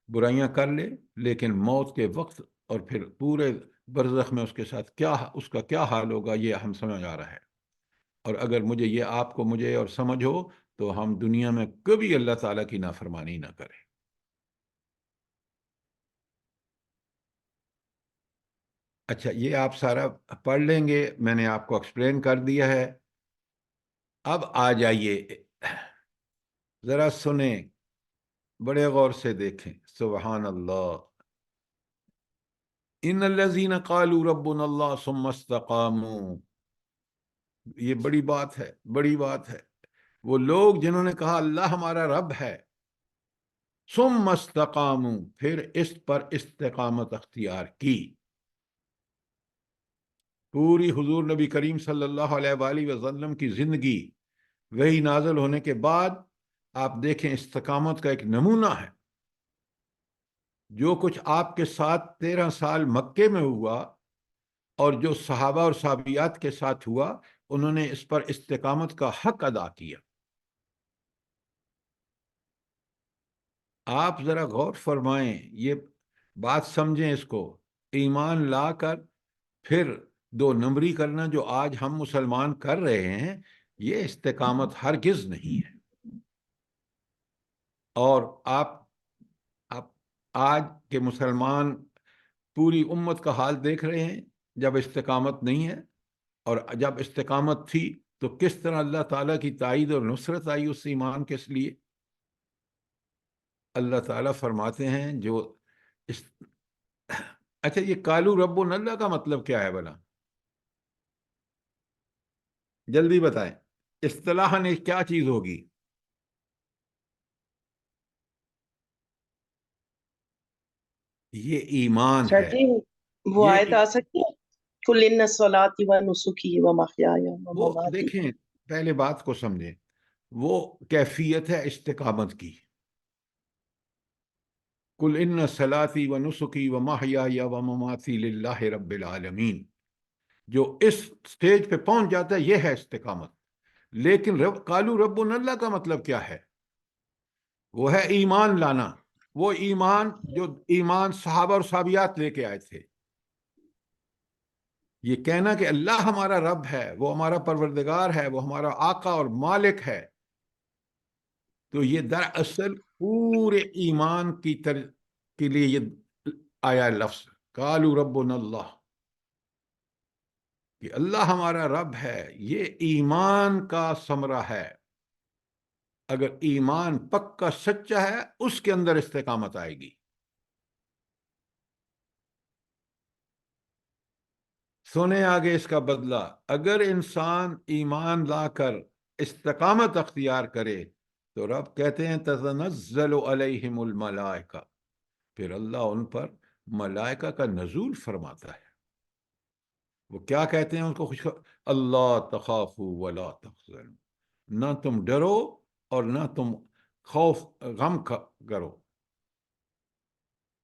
برائیاں کر لے، لیکن موت کے وقت اور پھر پورے برزخ میں اس کے ساتھ اس کا کیا حال ہوگا، یہ ہم سمجھ آ رہا ہے. اور اگر یہ آپ کو مجھے اور سمجھ ہو تو ہم دنیا میں کبھی اللہ تعالیٰ کی نافرمانی نہ کریں. اچھا، یہ آپ سارا پڑھ لیں گے، میں نے آپ کو ایکسپلین کر دیا ہے. اب آ جائیے ذرا سنیں، بڑے غور سے دیکھیں. سبحان اللہ. ان الذین قالوا ربنا اللہ ثم استقاموا، یہ بڑی بات ہے، بڑی بات ہے. وہ لوگ جنہوں نے کہا اللہ ہمارا رب ہے، ثم استقاموا، پھر اس پر استقامت اختیار کی. پوری حضور نبی کریم صلی اللہ علیہ وآلہ وسلم کی زندگی وہی نازل ہونے کے بعد آپ دیکھیں استقامت کا ایک نمونہ ہے. جو کچھ آپ کے ساتھ 13 سال مکے میں ہوا، اور جو صحابہ اور صحابیات کے ساتھ ہوا، انہوں نے اس پر استقامت کا حق ادا کیا. آپ ذرا غور فرمائیں، یہ بات سمجھیں اس کو. ایمان لا کر پھر 2 نمبری کرنا جو آج ہم مسلمان کر رہے ہیں، یہ استقامت ہرگز نہیں ہے. اور آپ آج کے مسلمان پوری امت کا حال دیکھ رہے ہیں جب استقامت نہیں ہے. اور جب استقامت تھی تو کس طرح اللہ تعالیٰ کی تائید اور نصرت آئی اس ایمان کے لیے. اللہ تعالیٰ فرماتے ہیں اچھا، یہ قالوا ربنا اللہ کا مطلب کیا ہے بھلا؟ جلدی بتائیں، اصطلاحاً کیا چیز ہوگی؟ یہ ایمان سر ہے. جی وہ یہ آیت آ سکتی ہے قل ان صلاتی و نسکی و محیای و وہ مماتی. دیکھیں، پہلے بات کو سمجھیں، وہ کیفیت ہے استقامت کی. قل ان صلاتی و نسکی و محیای و مماتی للہ رب العالمین. جو اس سٹیج پہ پہنچ جاتا ہے یہ ہے استقامت. لیکن قالوا ربنا اللہ کا مطلب کیا ہے؟ وہ ہے ایمان لانا، وہ ایمان جو ایمان صحابہ اور صحابیات لے کے آئے تھے. یہ کہنا کہ اللہ ہمارا رب ہے، وہ ہمارا پروردگار ہے، وہ ہمارا آقا اور مالک ہے، تو یہ دراصل پورے ایمان کے لیے یہ آیا لفظ قالوا ربنا اللہ، کہ اللہ ہمارا رب ہے. یہ ایمان کا ثمرہ ہے. اگر ایمان پکا سچا ہے اس کے اندر استقامت آئے گی. سنے آگے اس کا بدلہ. اگر انسان ایمان لا کر استقامت اختیار کرے تو رب کہتے ہیں تتنزل علیہم الملائکہ، پھر اللہ ان پر ملائکہ کا نزول فرماتا ہے. وہ کیا کہتے ہیں ان کو اللہ تخافوا ولا تحزنوا، نہ تم ڈرو اور نہ تم غم کرو.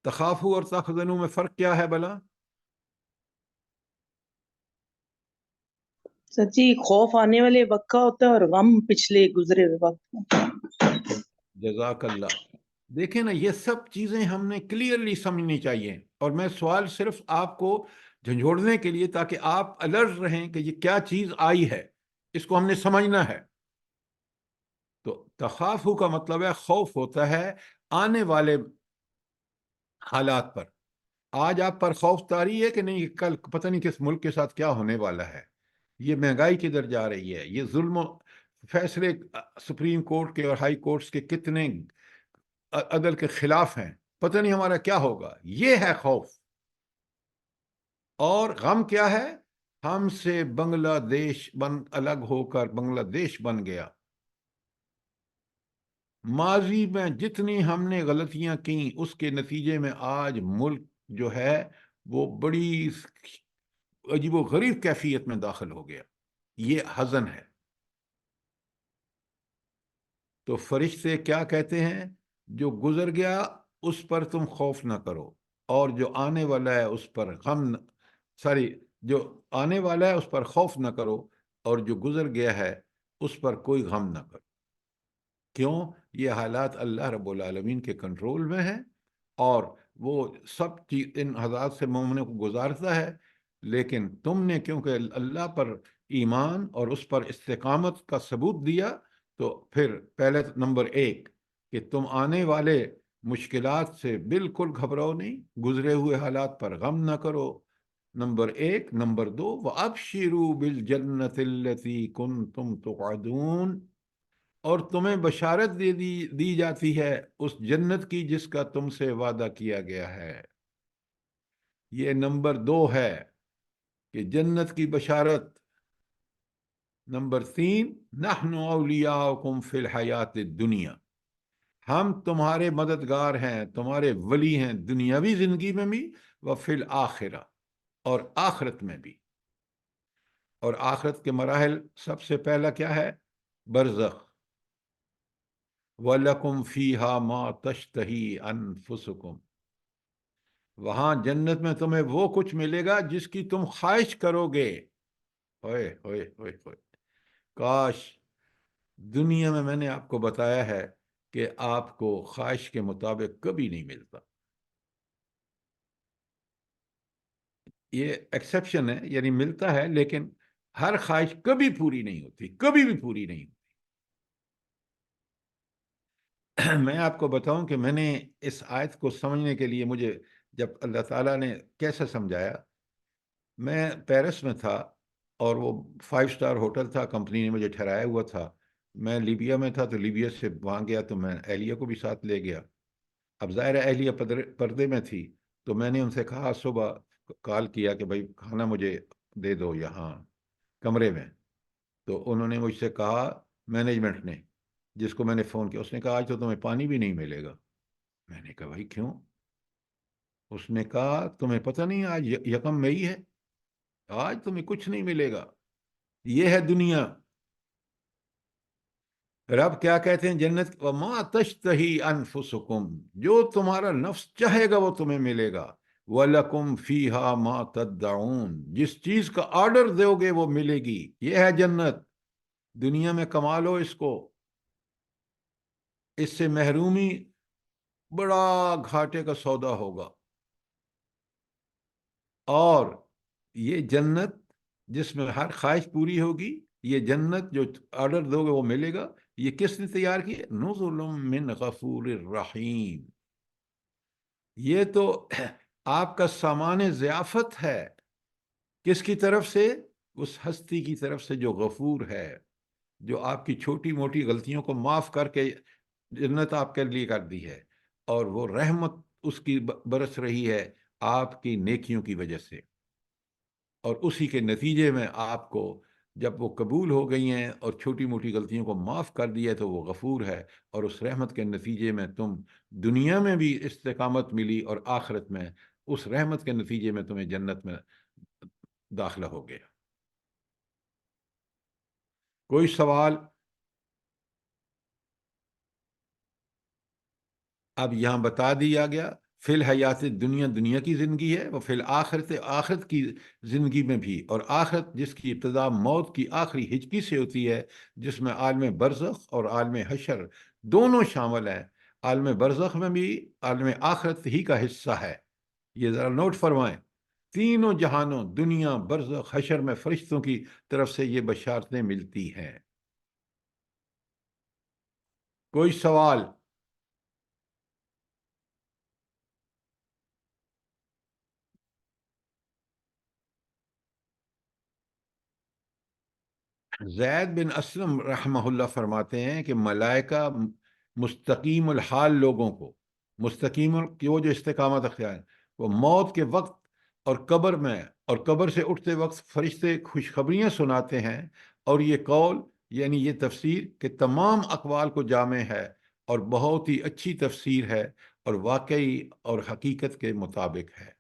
تخافوا اور تحزنوا میں فرق کیا ہے بلا؟ سچی خوف آنے والے وقت کا ہوتا ہے اور غم پچھلے گزرے ہوئے وقت کا. جزاک اللہ. دیکھیں نا، یہ سب چیزیں ہم نے کلیئرلی سمجھنی چاہیے، اور میں سوال صرف آپ کو جھنجھوڑنے کے لیے تاکہ آپ الرٹ رہیں کہ یہ کیا چیز آئی ہے، اس کو ہم نے سمجھنا ہے. تو تخافو کا مطلب ہے خوف ہوتا ہے آنے والے حالات پر. آج آپ پر خوف طاری ہے کہ نہیں کل پتہ نہیں کس ملک کے ساتھ کیا ہونے والا ہے، یہ مہنگائی کدھر جا رہی ہے، یہ ظلم و فیصلے سپریم کورٹ کے اور ہائی کورٹس کے کتنے عدل کے خلاف ہیں، پتہ نہیں ہمارا کیا ہوگا. یہ ہے خوف. اور غم کیا ہے؟ ہم سے بنگلہ دیش الگ ہو کر بنگلہ دیش بن گیا. ماضی میں جتنی ہم نے غلطیاں کیں اس کے نتیجے میں آج ملک جو ہے وہ بڑی عجیب و غریب کیفیت میں داخل ہو گیا. یہ حزن ہے. تو فرشتے کیا کہتے ہیں؟ جو گزر گیا اس پر تم خوف نہ کرو، اور جو آنے والا ہے اس پر جو آنے والا ہے اس پر خوف نہ کرو، اور جو گزر گیا ہے اس پر کوئی غم نہ کرو. کیوں؟ یہ حالات اللہ رب العالمین کے کنٹرول میں ہیں، اور وہ سب چیز ان حالات سے مومنوں کو گزارتا ہے. لیکن تم نے کیونکہ اللہ پر ایمان اور اس پر استقامت کا ثبوت دیا، تو پھر پہلے نمبر 1 کہ تم آنے والے مشکلات سے بالکل گھبراؤ نہیں، گزرے ہوئے حالات پر غم نہ کرو. نمبر 1. نمبر 2 وَأَبْشِرُوا بِالْجَنَّةِ الَّتِي كُنْتُمْ تُوعَدُونَ، اور تمہیں بشارت دی جاتی ہے اس جنت کی جس کا تم سے وعدہ کیا گیا ہے. یہ نمبر 2 ہے کہ جنت کی بشارت. نمبر 3 نحن اولیاؤکم فی الحیات الدنیا، ہم تمہارے مددگار ہیں، تمہارے ولی ہیں دنیاوی زندگی میں بھی، وفی الآخرہ، اور آخرت میں بھی. اور آخرت کے مراحل سب سے پہلا کیا ہے؟ برزخ. وَلَكُمْ فِيهَا مَا تَشْتَهِي أَنفُسُكُمْ، وہاں جنت میں تمہیں وہ کچھ ملے گا جس کی تم خواہش کرو گے. ہوئے ہوئے ہوئے ہوئے. کاش دنیا میں نے آپ کو بتایا ہے کہ آپ کو خواہش کے مطابق کبھی نہیں ملتا. یہ ایکسیپشن ہے، یعنی ملتا ہے لیکن ہر خواہش کبھی پوری نہیں ہوتی، کبھی بھی پوری نہیں ہوتی. میں آپ کو بتاؤں کہ میں نے اس آیت کو سمجھنے کے لیے مجھے جب اللہ تعالیٰ نے کیسے سمجھایا، میں پیرس میں تھا اور وہ 5 اسٹار ہوٹل تھا، کمپنی نے مجھے ٹھہرایا ہوا تھا. میں لیبیا میں تھا تو لیبیا سے وہاں گیا تو میں اہلیہ کو بھی ساتھ لے گیا. اب ظاہر اہلیہ پردے میں تھی تو میں نے ان سے کہا، صبح کال کیا کہ بھائی کھانا مجھے دے دو یہاں کمرے میں. تو انہوں نے مجھ سے کہا مینجمنٹ نے، جس کو میں نے فون کیا، اس نے کہا آج تو تمہیں پانی بھی نہیں ملے گا. میں نے کہا بھائی کیوں؟ اس نے کہا تمہیں پتہ نہیں آج 1 مئی ہے، آج تمہیں کچھ نہیں ملے گا. یہ ہے دنیا. رب کیا کہتے ہیں جنت وَمَا تَشْتَهِي أَنفُسُكُمْ، جو تمہارا نفس چاہے گا وہ تمہیں ملے گا. وَلَكُمْ فِيهَا مَا تَدَّعُونَ، جس چیز کا آرڈر دو گے وہ ملے گی. یہ ہے جنت. دنیا میں کما لو اس کو، اس سے محرومی بڑا گھاٹے کا سودا ہوگا. اور یہ جنت جس میں ہر خواہش پوری ہوگی، یہ جنت جو آرڈر دو گے وہ ملے گا. یہ کس نے تیار کی؟ نزل من غفور الرحیم. یہ تو آپ کا سامان ضیافت ہے. کس کی طرف سے؟ اس ہستی کی طرف سے جو غفور ہے، جو آپ کی چھوٹی موٹی غلطیوں کو معاف کر کے جنت آپ کے لیے کر دی ہے، اور وہ رحمت اس کی برس رہی ہے آپ کی نیکیوں کی وجہ سے. اور اسی کے نتیجے میں آپ کو جب وہ قبول ہو گئی ہیں اور چھوٹی موٹی غلطیوں کو معاف کر دیا ہے تو وہ غفور ہے. اور اس رحمت کے نتیجے میں تم دنیا میں بھی استقامت ملی اور آخرت میں اس رحمت کے نتیجے میں تمہیں جنت میں داخلہ ہو گیا. کوئی سوال؟ اب یہاں بتا دیا گیا فی الحیات دنیا، دنیا کی زندگی ہے، وہ فی الآخرت، آخرت کی زندگی میں بھی. اور آخرت جس کی ابتدا موت کی آخری ہچکی سے ہوتی ہے، جس میں عالم برزخ اور عالم حشر دونوں شامل ہیں. عالم برزخ میں بھی عالم آخرت ہی کا حصہ ہے. یہ ذرا نوٹ فرمائیں، تینوں جہانوں دنیا، برزخ، حشر میں فرشتوں کی طرف سے یہ بشارتیں ملتی ہیں. کوئی سوال؟ زید بن اسلم رحمہ اللہ فرماتے ہیں کہ ملائکہ مستقیم الحال لوگوں کو، کی وہ جو استقامت اختیار، وہ موت کے وقت اور قبر میں اور قبر سے اٹھتے وقت فرشتے خوشخبریاں سناتے ہیں. اور یہ قول یعنی یہ تفسیر کہ تمام اقوال کو جامع ہے اور بہت ہی اچھی تفسیر ہے اور واقعی اور حقیقت کے مطابق ہے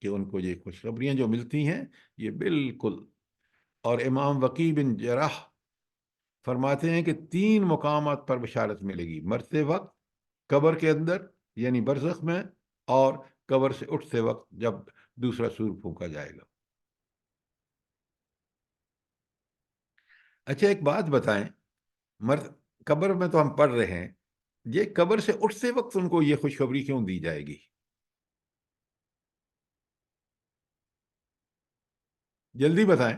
کہ ان کو یہ خوشخبریاں جو ملتی ہیں یہ بالکل. اور امام وقی بن جرح فرماتے ہیں کہ 3 مقامات پر بشارت ملے گی: مرتے وقت، قبر کے اندر یعنی برزخ میں، اور قبر سے اٹھتے وقت جب دوسرا سور پھونکا جائے گا. اچھا ایک بات بتائیں، قبر میں تو ہم پڑھ رہے ہیں، یہ قبر سے اٹھتے وقت ان کو یہ خوشخبری کیوں دی جائے گی؟ جلدی بتائیں.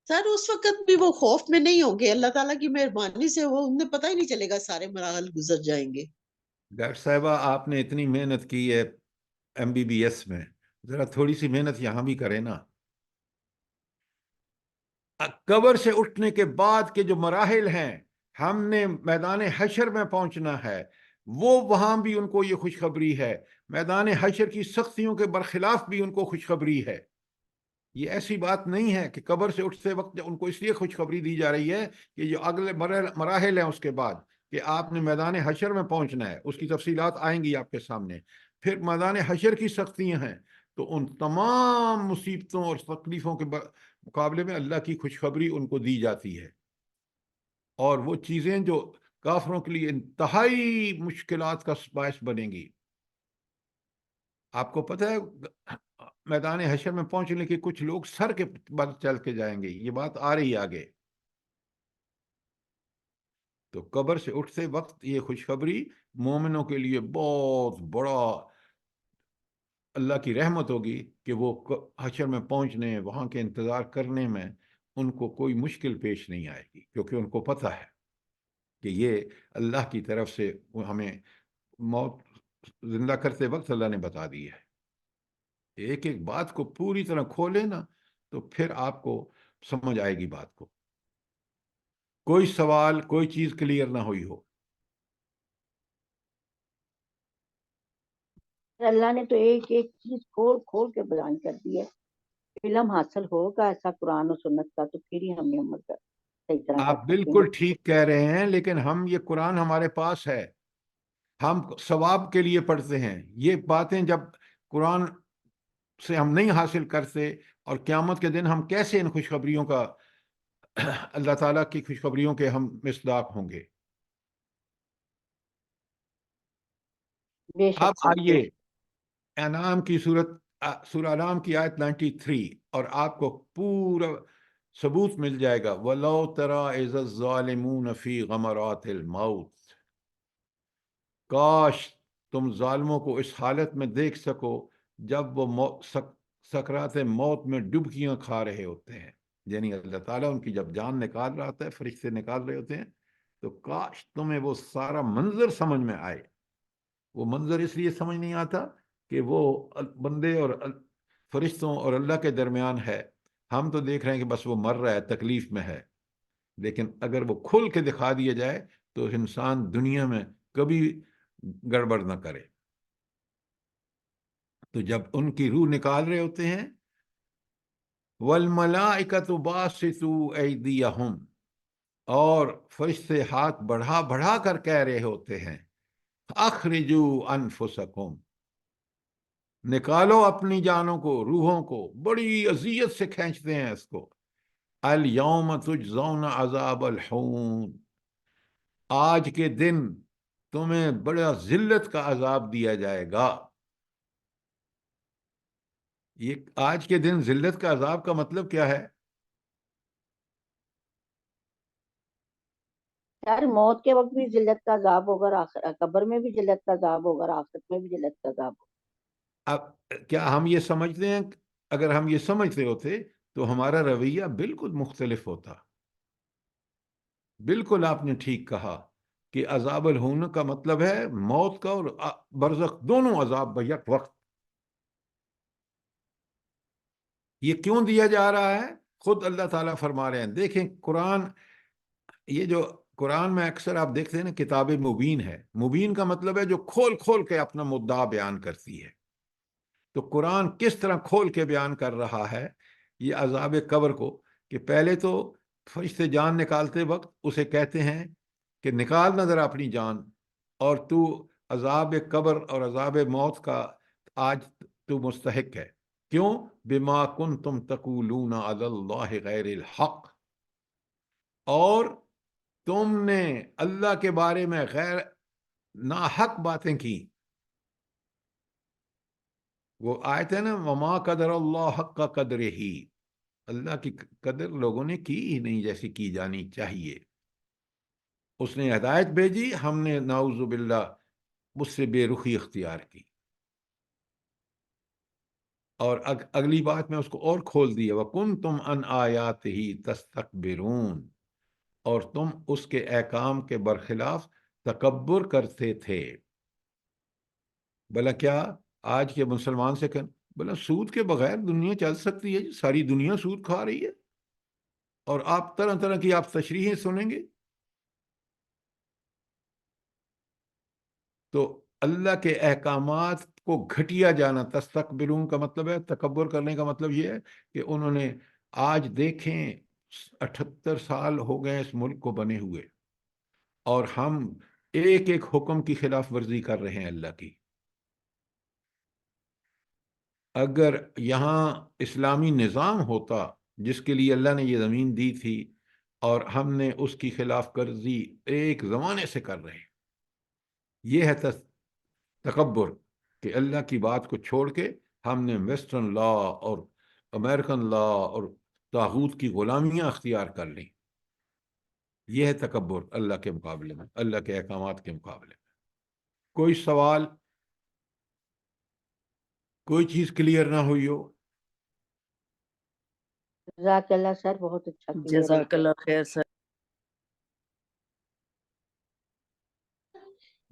سر اس وقت بھی وہ خوف میں نہیں ہوں گے، اللہ تعالیٰ کی مہربانی سے وہ انہیں پتہ ہی نہیں چلے گا، سارے مراحل گزر جائیں گے. ڈاکٹر صاحبہ آپ نے اتنی محنت کی ہے MBBS میں، ذرا تھوڑی سی محنت یہاں بھی کریں نا. قبر سے اٹھنے کے بعد کے جو مراحل ہیں، ہم نے میدان حشر میں پہنچنا ہے، وہ وہاں بھی ان کو یہ خوشخبری ہے. میدان حشر کی سختیوں کے برخلاف بھی ان کو خوشخبری ہے. یہ ایسی بات نہیں ہے کہ قبر سے اٹھتے وقت ان کو اس لیے خوشخبری دی جا رہی ہے کہ جو اگلے مراحل ہیں اس کے بعد کہ آپ نے میدان حشر میں پہنچنا ہے، اس کی تفصیلات آئیں گی آپ کے سامنے. پھر میدان حشر کی سختیاں ہیں، تو ان تمام مصیبتوں اور تکلیفوں کے مقابلے میں اللہ کی خوشخبری ان کو دی جاتی ہے. اور وہ چیزیں جو کافروں کے لیے انتہائی مشکلات کا باعث بنیں گی. آپ کو پتہ ہے میدان حشر میں پہنچنے کے کچھ لوگ سر کے بل چل کے جائیں گے، یہ بات آ رہی آگے. تو قبر سے اٹھتے وقت یہ خوشخبری مومنوں کے لیے بہت بڑا اللہ کی رحمت ہوگی کہ وہ حشر میں پہنچنے، وہاں کے انتظار کرنے میں ان کو کوئی مشکل پیش نہیں آئے گی، کیونکہ ان کو پتہ ہے کہ یہ اللہ کی طرف سے ہمیں موت زندہ کرتے وقت اللہ نے بتا دی ہے. ایک ایک بات کو پوری طرح کھولے نا تو پھر آپ کو سمجھ آئے گی بات کو. کوئی سوال، کوئی چیز کلیئر نہ ہوئی ہو؟ اللہ نے تو ایک ایک چیز کھول کھول کے بیان کر دی ہے. علم حاصل ہوگا ایسا قرآن و سنت کا تو پھر ہی ہمیں عمل کر صحیح طرح کر آپ سکیں بالکل گے. ٹھیک کہہ رہے ہیں، لیکن ہم یہ قرآن ہمارے پاس ہے، ہم ثواب کے لیے پڑھتے ہیں. یہ باتیں جب قرآن سے ہم نہیں حاصل کرتے، اور قیامت کے دن ہم کیسے ان خوشخبریوں کا اللہ تعالیٰ کی خوشخبریوں کے ہم مصداق ہوں گے؟ بے اب شک سر، آئیے انعام کی سورہ انعام کی آیت 93، اور آپ کو پورا ثبوت مل جائے گا. وَلَوْ تَرَىٰ إِذَ الظَّالِمُونَ فِي غَمَرَاتِ الْمَوْتِ، کاش تم ظالموں کو اس حالت میں دیکھ سکو جب وہ سکرات موت میں ڈبکیاں کھا رہے ہوتے ہیں. یعنی اللہ تعالیٰ ان کی جب جان نکال رہا ہوتا ہے، فرشتے نکال رہے ہوتے ہیں، تو کاش تمہیں وہ سارا منظر سمجھ میں آئے. وہ منظر اس لیے سمجھ نہیں آتا کہ وہ بندے اور فرشتوں اور اللہ کے درمیان ہے. ہم تو دیکھ رہے ہیں کہ بس وہ مر رہا ہے، تکلیف میں ہے. لیکن اگر وہ کھل کے دکھا دیا جائے تو انسان دنیا میں کبھی گڑبڑ نہ کرے. تو جب ان کی روح نکال رہے ہوتے ہیں، وَالْمَلَائِكَةُ بَاسِطُو أَيْدِيَهُمْ، اور فرشتے ہاتھ بڑھا بڑھا کر کہہ رہے ہوتے ہیں، اخرجوا انفسکم، نکالو اپنی جانوں کو، روحوں کو. بڑی اذیت سے کھینچتے ہیں اس کو. الیوم تجزون عذاب الحون، آج کے دن تمہیں بڑا ذلت کا عذاب دیا جائے گا. یہ آج کے دن ذلت کا عذاب کا مطلب کیا ہے؟ یار موت کے وقت بھی ذلت کا عذاب ہوگا، اور قبر میں بھی ذلت کا عذاب ہوگا، اور آخرت میں بھی ذلت کا عذاب ہوگا. اب کیا ہم یہ سمجھتے ہیں؟ اگر ہم یہ سمجھتے ہوتے تو ہمارا رویہ بالکل مختلف ہوتا. بالکل آپ نے ٹھیک کہا کہ عذاب الہون کا مطلب ہے موت کا اور برزخ دونوں عذاب بیک وقت. یہ کیوں دیا جا رہا ہے؟ خود اللہ تعالیٰ فرما رہے ہیں. دیکھیں قرآن، یہ جو قرآن میں اکثر آپ دیکھتے ہیں نا، کتاب مبین ہے. مبین کا مطلب ہے جو کھول کھول کے اپنا مدعا بیان کرتی ہے. تو قرآن کس طرح کھول کے بیان کر رہا ہے یہ عذاب قبر کو، کہ پہلے تو فرشتے جان نکالتے وقت اسے کہتے ہیں کہ نکال نہ ذرا اپنی جان، اور تو عذاب قبر اور عذاب موت کا آج تو مستحق ہے. کیوں؟ بما کنتم تقولون علی اللہ غیر الحق، اور تم نے اللہ کے بارے میں غیر ناحق باتیں کی. وہ آیت ہے نا، وما قدر اللہ حق قدرہ، اللہ کی قدر لوگوں نے کی ہی نہیں جیسی کی جانی چاہیے. اس نے ہدایت بھیجی، ہم نے نعوذ باللہ اس سے بے رخی اختیار کی. اور اگلی بات میں اس کو اور کھول دیا، وَكُنْتُمْ عَنْ آیَاتِهِ تَسْتَكْبِرُونَ، اور تم اس کے احکام کے برخلاف تکبر کرتے تھے. بلا کیا آج کے مسلمان سے بلا سود کے بغیر دنیا چل سکتی ہے؟ ساری دنیا سود کھا رہی ہے، اور آپ طرح طرح کی آپ تشریحیں سنیں گے. تو اللہ کے احکامات کو گھٹیا جانا، تستکبرون کا مطلب ہے، تکبر کرنے کا مطلب یہ ہے کہ انہوں نے آج دیکھیں 78 سال ہو گئے اس ملک کو بنے ہوئے، اور ہم ایک ایک حکم کی خلاف ورزی کر رہے ہیں اللہ کی. اگر یہاں اسلامی نظام ہوتا جس کے لیے اللہ نے یہ زمین دی تھی، اور ہم نے اس کی خلاف ورزی ایک زمانے سے کر رہے ہیں، یہ ہے تکبر، کہ اللہ کی بات کو چھوڑ کے ہم نے ویسٹرن لا اور امریکن لا اور طاغوت کی غلامیاں اختیار کر لیں. یہ ہے تکبر اللہ کے مقابلے میں، اللہ کے احکامات کے مقابلے میں. کوئی سوال، کوئی چیز کلیئر نہ ہوئی ہو؟ جزاک اللہ سر، بہت اچھا clear ہو جزاک گیا. اللہ خیر سر.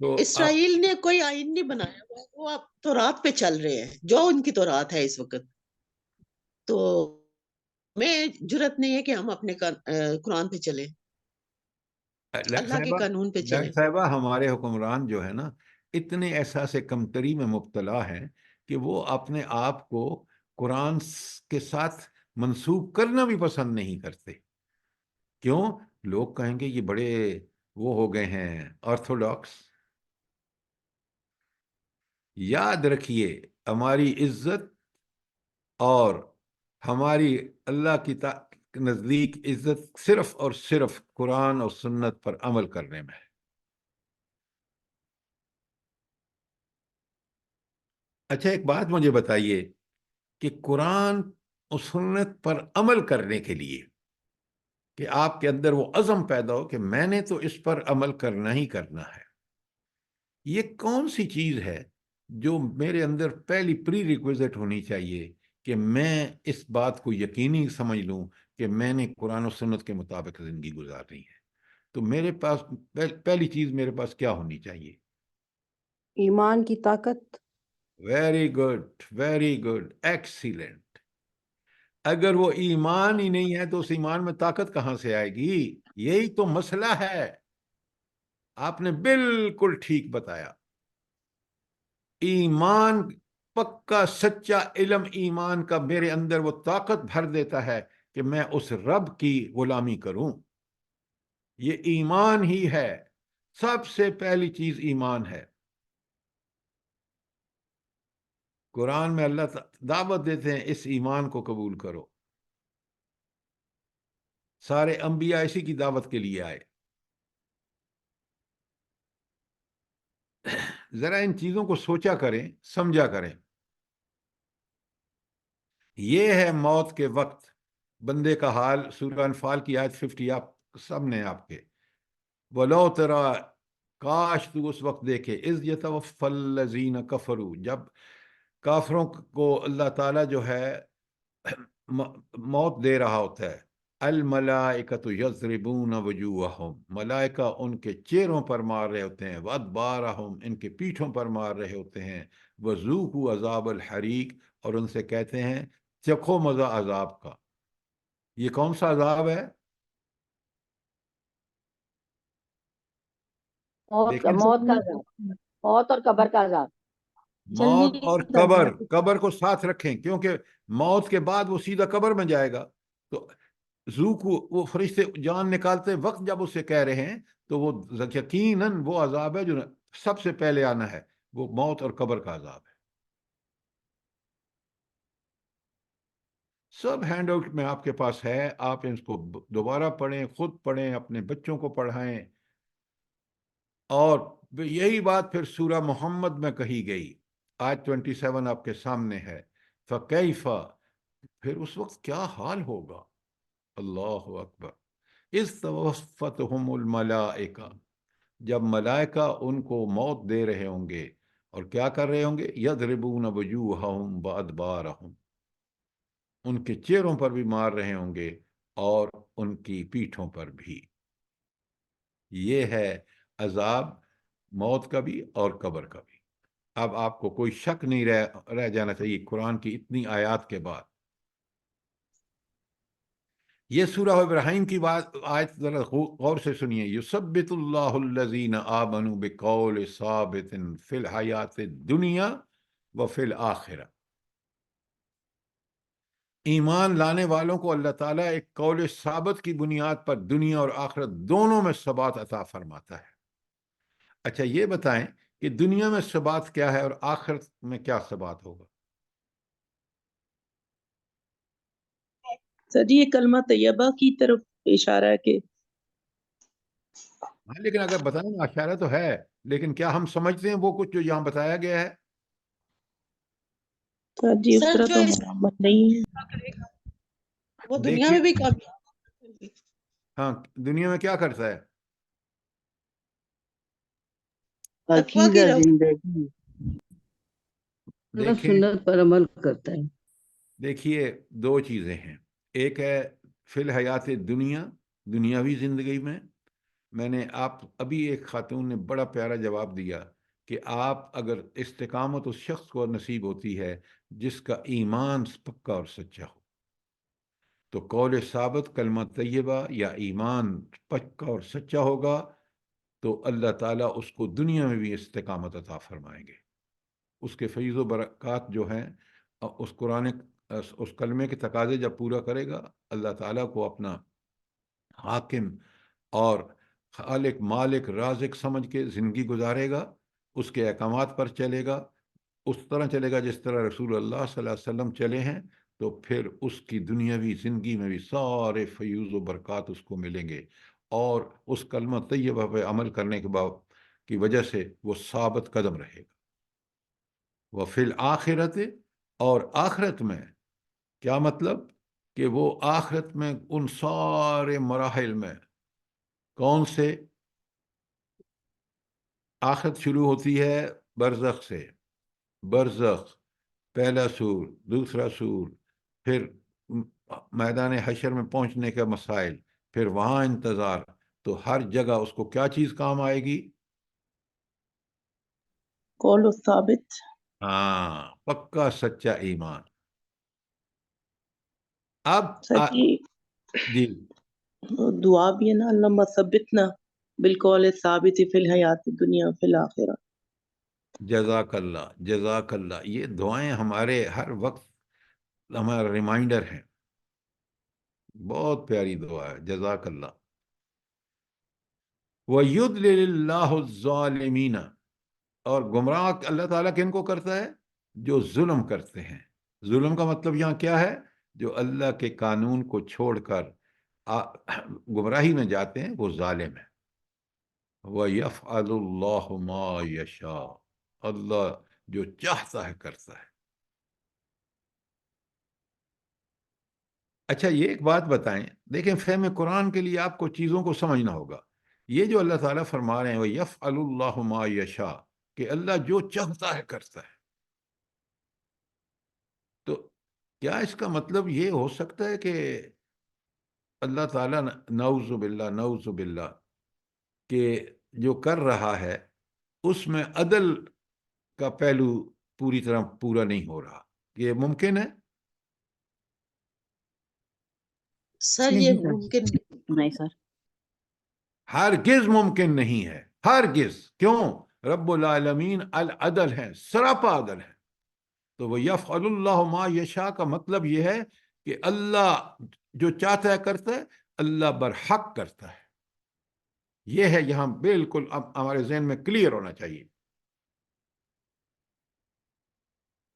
تو اسرائیل نے کوئی آئین نہیں بنایا ہوا ہے، وہ اب تورات پہ چل رہے ہیں، جو ان کی تورات ہے اس وقت. تو میں جرت نہیں ہے کہ ہم اپنے قرآن پہ چلیں، اللہ کے قانون پہ چلیں. صاحبہ ہمارے حکمران جو ہے نا، اتنے احساس کمتری میں مبتلا ہیں کہ وہ اپنے آپ کو قرآن کے ساتھ منسوب کرنا بھی پسند نہیں کرتے. کیوں؟ لوگ کہیں گے یہ بڑے وہ ہو گئے ہیں آرتھوڈاکس. یاد رکھیے، ہماری عزت اور ہماری اللہ کی نزدیک عزت صرف اور صرف قرآن اور سنت پر عمل کرنے میں ہے. اچھا ایک بات مجھے بتائیے کہ قرآن اور سنت پر عمل کرنے کے لیے کہ آپ کے اندر وہ عزم پیدا ہو کہ میں نے تو اس پر عمل کرنا ہی کرنا ہے، یہ کون سی چیز ہے جو میرے اندر پہلی پری ریکویزٹ ہونی چاہیے کہ میں اس بات کو یقینی سمجھ لوں کہ میں نے قرآن و سنت کے مطابق زندگی گزارنی ہے؟ تو میرے پاس پہلی چیز میرے پاس کیا ہونی چاہیے؟ ایمان کی طاقت. Very good, excellent. اگر وہ ایمان ہی نہیں ہے تو اس ایمان میں طاقت کہاں سے آئے گی؟ یہی تو مسئلہ ہے. آپ نے بالکل ٹھیک بتایا. ایمان، پکا سچا علم ایمان کا میرے اندر وہ طاقت بھر دیتا ہے کہ میں اس رب کی غلامی کروں. یہ ایمان ہی ہے، سب سے پہلی چیز ایمان ہے. قرآن میں اللہ دعوت دیتے ہیں اس ایمان کو قبول کرو. سارے انبیاء اسی کی دعوت کے لیے آئے. ذرا ان چیزوں کو سوچا کریں، سمجھا کریں. یہ ہے موت کے وقت بندے کا حال. سورہ انفال کی آیت 50 آپ سب نے آپ کے. وَلَوْ تَرَى، کاش تو اس وقت دیکھے، اِذْ يَتَوَفَّى الَّذِينَ كَفَرُوا، جب کافروں کو اللہ تعالیٰ جو ہے موت دے رہا ہوتا ہے. الملائکۃ یضربون وجوہہم، ملائکہ ان کے چہروں پر مار رہے ہوتے ہیں. وادبارہم، ان کے پیٹھوں پر مار رہے ہوتے ہیں. وذوقوا عذاب الحریق، اور ان سے کہتے ہیں چکھو مزہ عذاب کا. یہ کون سا عذاب ہے؟ دیکھیں، موت کا عذاب، موت اور قبر کا عذاب. موت اور قبر کو ساتھ رکھیں، کیونکہ موت کے بعد وہ سیدھا قبر میں جائے گا. تو وہ فرشتے جان نکالتے وقت جب اسے کہہ رہے ہیں تو وہ یقیناً وہ عذاب ہے جو سب سے پہلے آنا ہے، وہ موت اور قبر کا عذاب ہے. سب ہینڈ آؤٹ میں آپ کے پاس ہے، آپ اس کو دوبارہ پڑھیں، خود پڑھیں، اپنے بچوں کو پڑھائیں. اور یہی بات پھر سورہ محمد میں کہی گئی. آیت 27 آپ کے سامنے ہے. فَكَيْفَ، پھر اس وقت کیا حال ہوگا. اللہ اکبر. اِذْ تَوَفَّتْهُمُ الْمَلَائِکَہ، جب ملائکہ ان کو موت دے رہے ہوں گے اور کیا کر رہے ہوں گے. یضربون وجوہہم وادبارہم، ان کے چہروں پر بھی مار رہے ہوں گے اور ان کی پیٹھوں پر بھی. یہ ہے عذاب موت کا بھی اور قبر کا بھی. اب آپ کو کوئی شک نہیں رہ جانا چاہیے قرآن کی اتنی آیات کے بعد. یہ سورہ ابراہیم کی بات آیت ذرا غور سے سنیے. یثبت اللہ الذین آمنوا بقول ثابت فی الحیات الدنیا وفی الآخرہ. ایمان لانے والوں کو اللہ تعالیٰ ایک قول ثابت کی بنیاد پر دنیا اور آخرت دونوں میں ثبات عطا فرماتا ہے. اچھا یہ بتائیں کہ دنیا میں ثبات کیا ہے اور آخرت میں کیا ثبات ہوگا؟ سر جی یہ کلمہ طیبہ کی طرف اشارہ ہے کہ ہاں، لیکن اگر بتائیں اشارہ تو ہے، لیکن کیا ہم سمجھتے ہیں وہ کچھ جو یہاں بتایا گیا ہے؟ سر جی اس سر طرح جو تو اس مرمت نہیں ہے. کرے گا وہ دنیا دیکھیے، میں بھی کامیاب ہوگی. ہاں، دنیا میں کیا کرتا ہے؟ تقویٰ کی عقیدہ رو زندگی دیکھیں، سنت پر عمل کرتا ہے. دیکھیے دو چیزیں ہیں. ایک ہے فی الحیات دنیا، دنیاوی زندگی میں نے ابھی ایک خاتون نے بڑا پیارا جواب دیا کہ آپ اگر استقامت اس شخص کو نصیب ہوتی ہے جس کا ایمان پکا اور سچا ہو، تو قول ثابت، کلمہ طیبہ یا ایمان پکا اور سچا ہوگا تو اللہ تعالیٰ اس کو دنیا میں بھی استقامت عطا فرمائیں گے. اس کے فیض و برکات جو ہیں اس کلمے کے تقاضے جب پورا کرے گا، اللہ تعالیٰ کو اپنا حاکم اور خالق مالک رازق سمجھ کے زندگی گزارے گا، اس کے احکامات پر چلے گا، اس طرح چلے گا جس طرح رسول اللہ صلی اللہ علیہ وسلم چلے ہیں. تو پھر اس کی دنیاوی زندگی میں بھی سارے فیوز و برکات اس کو ملیں گے، اور اس کلمہ طیبہ پہ عمل کرنے کی وجہ سے وہ ثابت قدم رہے گا. وفی الآخرت، اور آخرت میں کیا مطلب کہ وہ آخرت میں ان سارے مراحل میں کون سے؟ آخرت شروع ہوتی ہے برزخ سے. برزخ پہلا سور، دوسرا سور، پھر میدان حشر میں پہنچنے کا مسائل، پھر وہاں انتظار. تو ہر جگہ اس کو کیا چیز کام آئے گی؟ قول ثابت. ہاں، پکا سچا ایمان. اب سر جی جی دعا بھی ہے نا، اللہم ثبتنا بالقول ثابت فی الحیات الدنیا فی الآخرہ. جزاک اللہ، جزاک اللہ. یہ دعائیں ہمارے ہر وقت ہمارا ریمائنڈر ہیں. بہت پیاری دعا ہے، جزاک اللہ. وَيُضْلِلِ اللَّهُ الظَّالِمِينَ، اور گمراہ اللہ تعالیٰ کن کو کرتا ہے؟ جو ظلم کرتے ہیں. ظلم کا مطلب یہاں کیا ہے؟ جو اللہ کے قانون کو چھوڑ کر گمراہی میں جاتے ہیں، وہ ظالم ہے. وَيَفْعَلُ اللَّهُ مَا يَشَاءُ، اللہ جو چاہتا ہے کرتا ہے. اچھا یہ ایک بات بتائیں، دیکھیں فہم قرآن کے لیے آپ کو چیزوں کو سمجھنا ہوگا. یہ جو اللہ تعالیٰ فرما رہے ہیں وَيَفْعَلُ اللَّهُ مَا يَشَاءُ، کہ اللہ جو چاہتا ہے کرتا ہے. تو کیا اس کا مطلب یہ ہو سکتا ہے کہ اللہ تعالیٰ نعوذ باللہ کہ جو کر رہا ہے اس میں عدل کا پہلو پوری طرح پورا نہیں ہو رہا؟ یہ ممکن ہے؟ سر یہ ممکن نہیں سر. ہرگز ممکن نہیں ہے، ہرگز. کیوں؟ رب العالمین العدل ہے، سراپا عدل ہے. تو وہ یفعل اللہ ما یشاء کا مطلب یہ ہے کہ اللہ جو چاہتا ہے کرتا ہے، اللہ برحق کرتا ہے. یہ ہے یہاں بالکل اب ہمارے ذہن میں کلیئر ہونا چاہیے.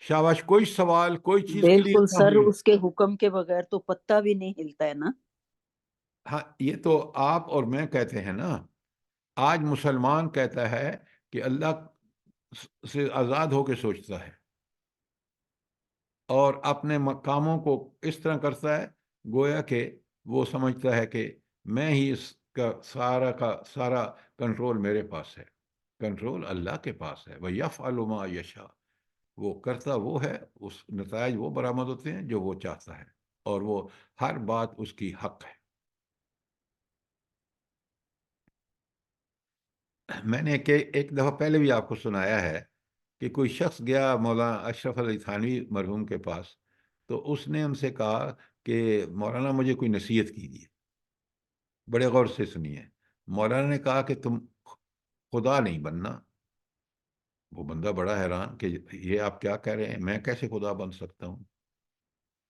شاباش. کوئی سوال، کوئی چیز کلیئر بالکل نہ سر، ہوئی؟ اس کے حکم کے بغیر تو پتا بھی نہیں ہلتا ہے نا. ہاں یہ تو آپ اور میں کہتے ہیں نا. آج مسلمان کہتا ہے کہ اللہ سے آزاد ہو کے سوچتا ہے اور اپنے کاموں کو اس طرح کرتا ہے گویا کہ وہ سمجھتا ہے کہ میں ہی اس کا سارا کنٹرول میرے پاس ہے. کنٹرول اللہ کے پاس ہے. وَيَفْعَلُ مَا يَشَاءُ، وہ کرتا وہ ہے، اس نتائج وہ برآمد ہوتے ہیں جو وہ چاہتا ہے، اور وہ ہر بات اس کی حق ہے. میں نے ایک دفعہ پہلے بھی آپ کو سنایا ہے کہ کوئی شخص گیا مولانا اشرف علی تھانوی مرحوم کے پاس، تو اس نے ان سے کہا کہ مولانا مجھے کوئی نصیحت کیجیے. بڑے غور سے سنیے. مولانا نے کہا کہ تم خدا نہیں بننا. وہ بندہ بڑا حیران کہ یہ آپ کیا کہہ رہے ہیں، میں کیسے خدا بن سکتا ہوں؟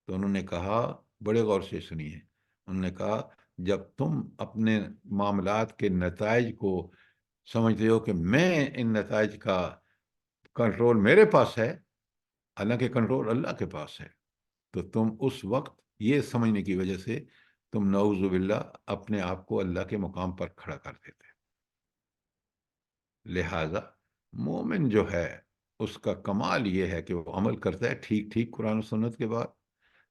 تو انہوں نے کہا، بڑے غور سے سنیے، انہوں نے کہا جب تم اپنے معاملات کے نتائج کو سمجھتے ہو کہ میں ان نتائج کا کنٹرول میرے پاس ہے، حالانکہ کنٹرول اللہ کے پاس ہے، تو تم اس وقت یہ سمجھنے کی وجہ سے تم نعوذ باللہ اپنے آپ کو اللہ کے مقام پر کھڑا کر دیتے. لہذا مومن جو ہے اس کا کمال یہ ہے کہ وہ عمل کرتا ہے ٹھیک ٹھیک قرآن و سنت کے بعد،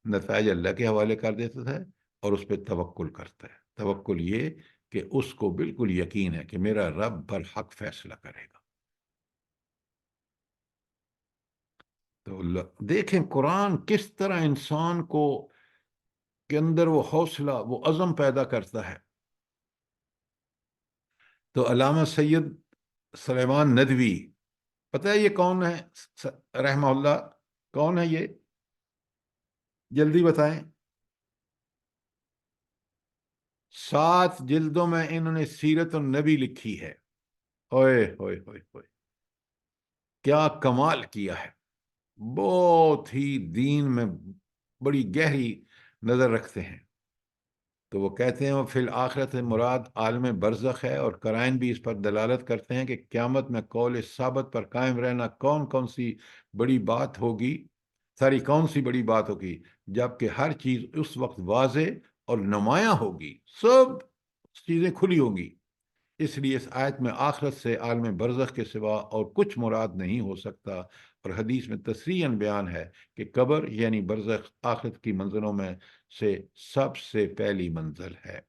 نتائج اللہ کے حوالے کر دیتا ہے اور اس پہ توکل کرتا ہے. توکل یہ کہ اس کو بالکل یقین ہے کہ میرا رب برحق فیصلہ کرے گا. تو دیکھیں قرآن کس طرح انسان کو کے اندر وہ حوصلہ، وہ عزم پیدا کرتا ہے. تو علامہ سید سلیمان ندوی، پتہ ہے یہ کون ہے رحمہ اللہ؟ کون ہے یہ؟ جلدی بتائیں. 7 جلدوں میں انہوں نے سیرت النبی لکھی ہے. ہوئے ہوئے ہوئے ہوئے، کیا کمال کیا ہے. بہت ہی دین میں بڑی گہری نظر رکھتے ہیں. تو وہ کہتے ہیں وہ فی الآخرت مراد عالم برزخ ہے، اور قرائن بھی اس پر دلالت کرتے ہیں کہ قیامت میں قول ثابت پر قائم رہنا کون سی بڑی بات ہوگی، کون سی بڑی بات ہوگی، جبکہ ہر چیز اس وقت واضح اور نمایاں ہوگی، سب چیزیں کھلی ہوں گی. اس لیے اس آیت میں آخرت سے عالم برزخ کے سوا اور کچھ مراد نہیں ہو سکتا. اور حدیث میں تصریحاً بیان ہے کہ قبر یعنی برزخ آخرت کی منزلوں میں سے سب سے پہلی منزل ہے.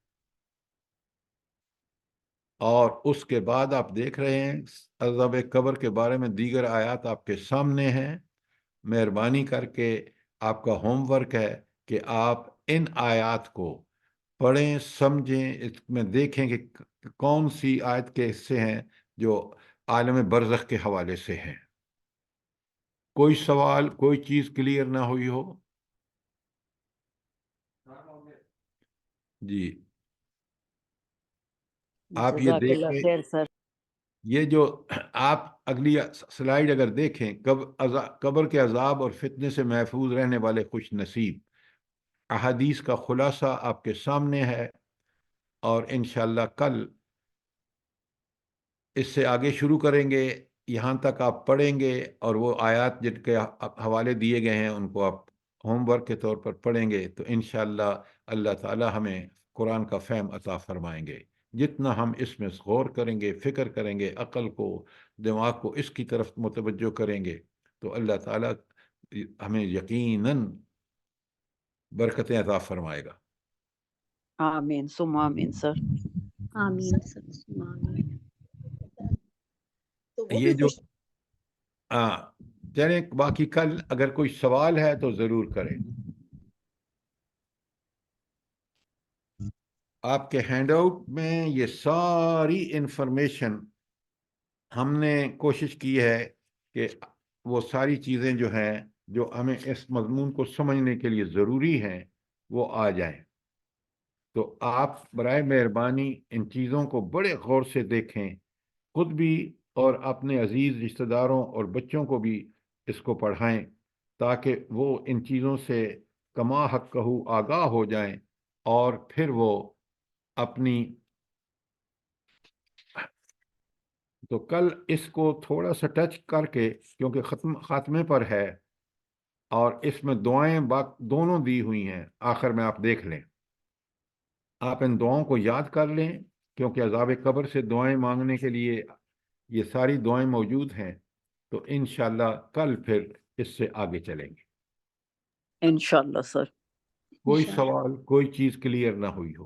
اور اس کے بعد آپ دیکھ رہے ہیں عذاب قبر کے بارے میں دیگر آیات آپ کے سامنے ہیں. مہربانی کر کے آپ کا ہوم ورک ہے کہ آپ ان آیات کو پڑھیں، سمجھیں، اس میں دیکھیں کہ کون سی آیت کے حصے ہیں جو عالم برزخ کے حوالے سے ہیں. کوئی سوال، کوئی چیز کلیئر نہ ہوئی ہو؟ جی آپ یہ جزاک اللہ دیکھیں، خیر سر. یہ جو آپ اگلی سلائیڈ اگر دیکھیں، قبر کے عذاب اور فتنے سے محفوظ رہنے والے خوش نصیب، احادیث کا خلاصہ آپ کے سامنے ہے. اور انشاءاللہ کل اس سے آگے شروع کریں گے، یہاں تک آپ پڑھیں گے اور وہ آیات جن کے حوالے دیے گئے ہیں ان کو آپ ہوم ورک کے طور پر پڑھیں گے تو انشاءاللہ اللہ تعالی ہمیں قرآن کا فہم عطا فرمائیں گے. جتنا ہم اس میں غور کریں گے، فکر کریں گے، عقل کو، دماغ کو اس کی طرف متوجہ کریں گے تو اللہ تعالی ہمیں یقیناً برکتیں عطا فرمائے گا. آمین ثم آمین سر. آمین. تو وہ یہ بھی جو خوش چلیں، باقی کل اگر کوئی سوال ہے تو ضرور کریں. آپ کے ہینڈ آؤٹ میں یہ ساری انفارمیشن ہم نے کوشش کی ہے کہ وہ ساری چیزیں جو ہیں جو ہمیں اس مضمون کو سمجھنے کے لیے ضروری ہیں وہ آ جائیں. تو آپ برائے مہربانی ان چیزوں کو بڑے غور سے دیکھیں، خود بھی اور اپنے عزیز رشتہ داروں اور بچوں کو بھی اس کو پڑھائیں تاکہ وہ ان چیزوں سے کما حق کہو آگاہ ہو جائیں اور پھر وہ اپنی. تو کل اس کو تھوڑا سا ٹچ کر کے، کیونکہ خاتمے پر ہے اور اس میں دعائیں دونوں دی ہوئی ہیں، آخر میں آپ دیکھ لیں، آپ ان دعاؤں کو یاد کر لیں کیونکہ عذاب قبر سے دعائیں مانگنے کے لیے یہ ساری دعائیں موجود ہیں. تو انشاءاللہ کل پھر اس سے آگے چلیں گے. انشاءاللہ سر. کوئی انشاءاللہ. سوال، کوئی چیز کلیئر نہ ہوئی ہو؟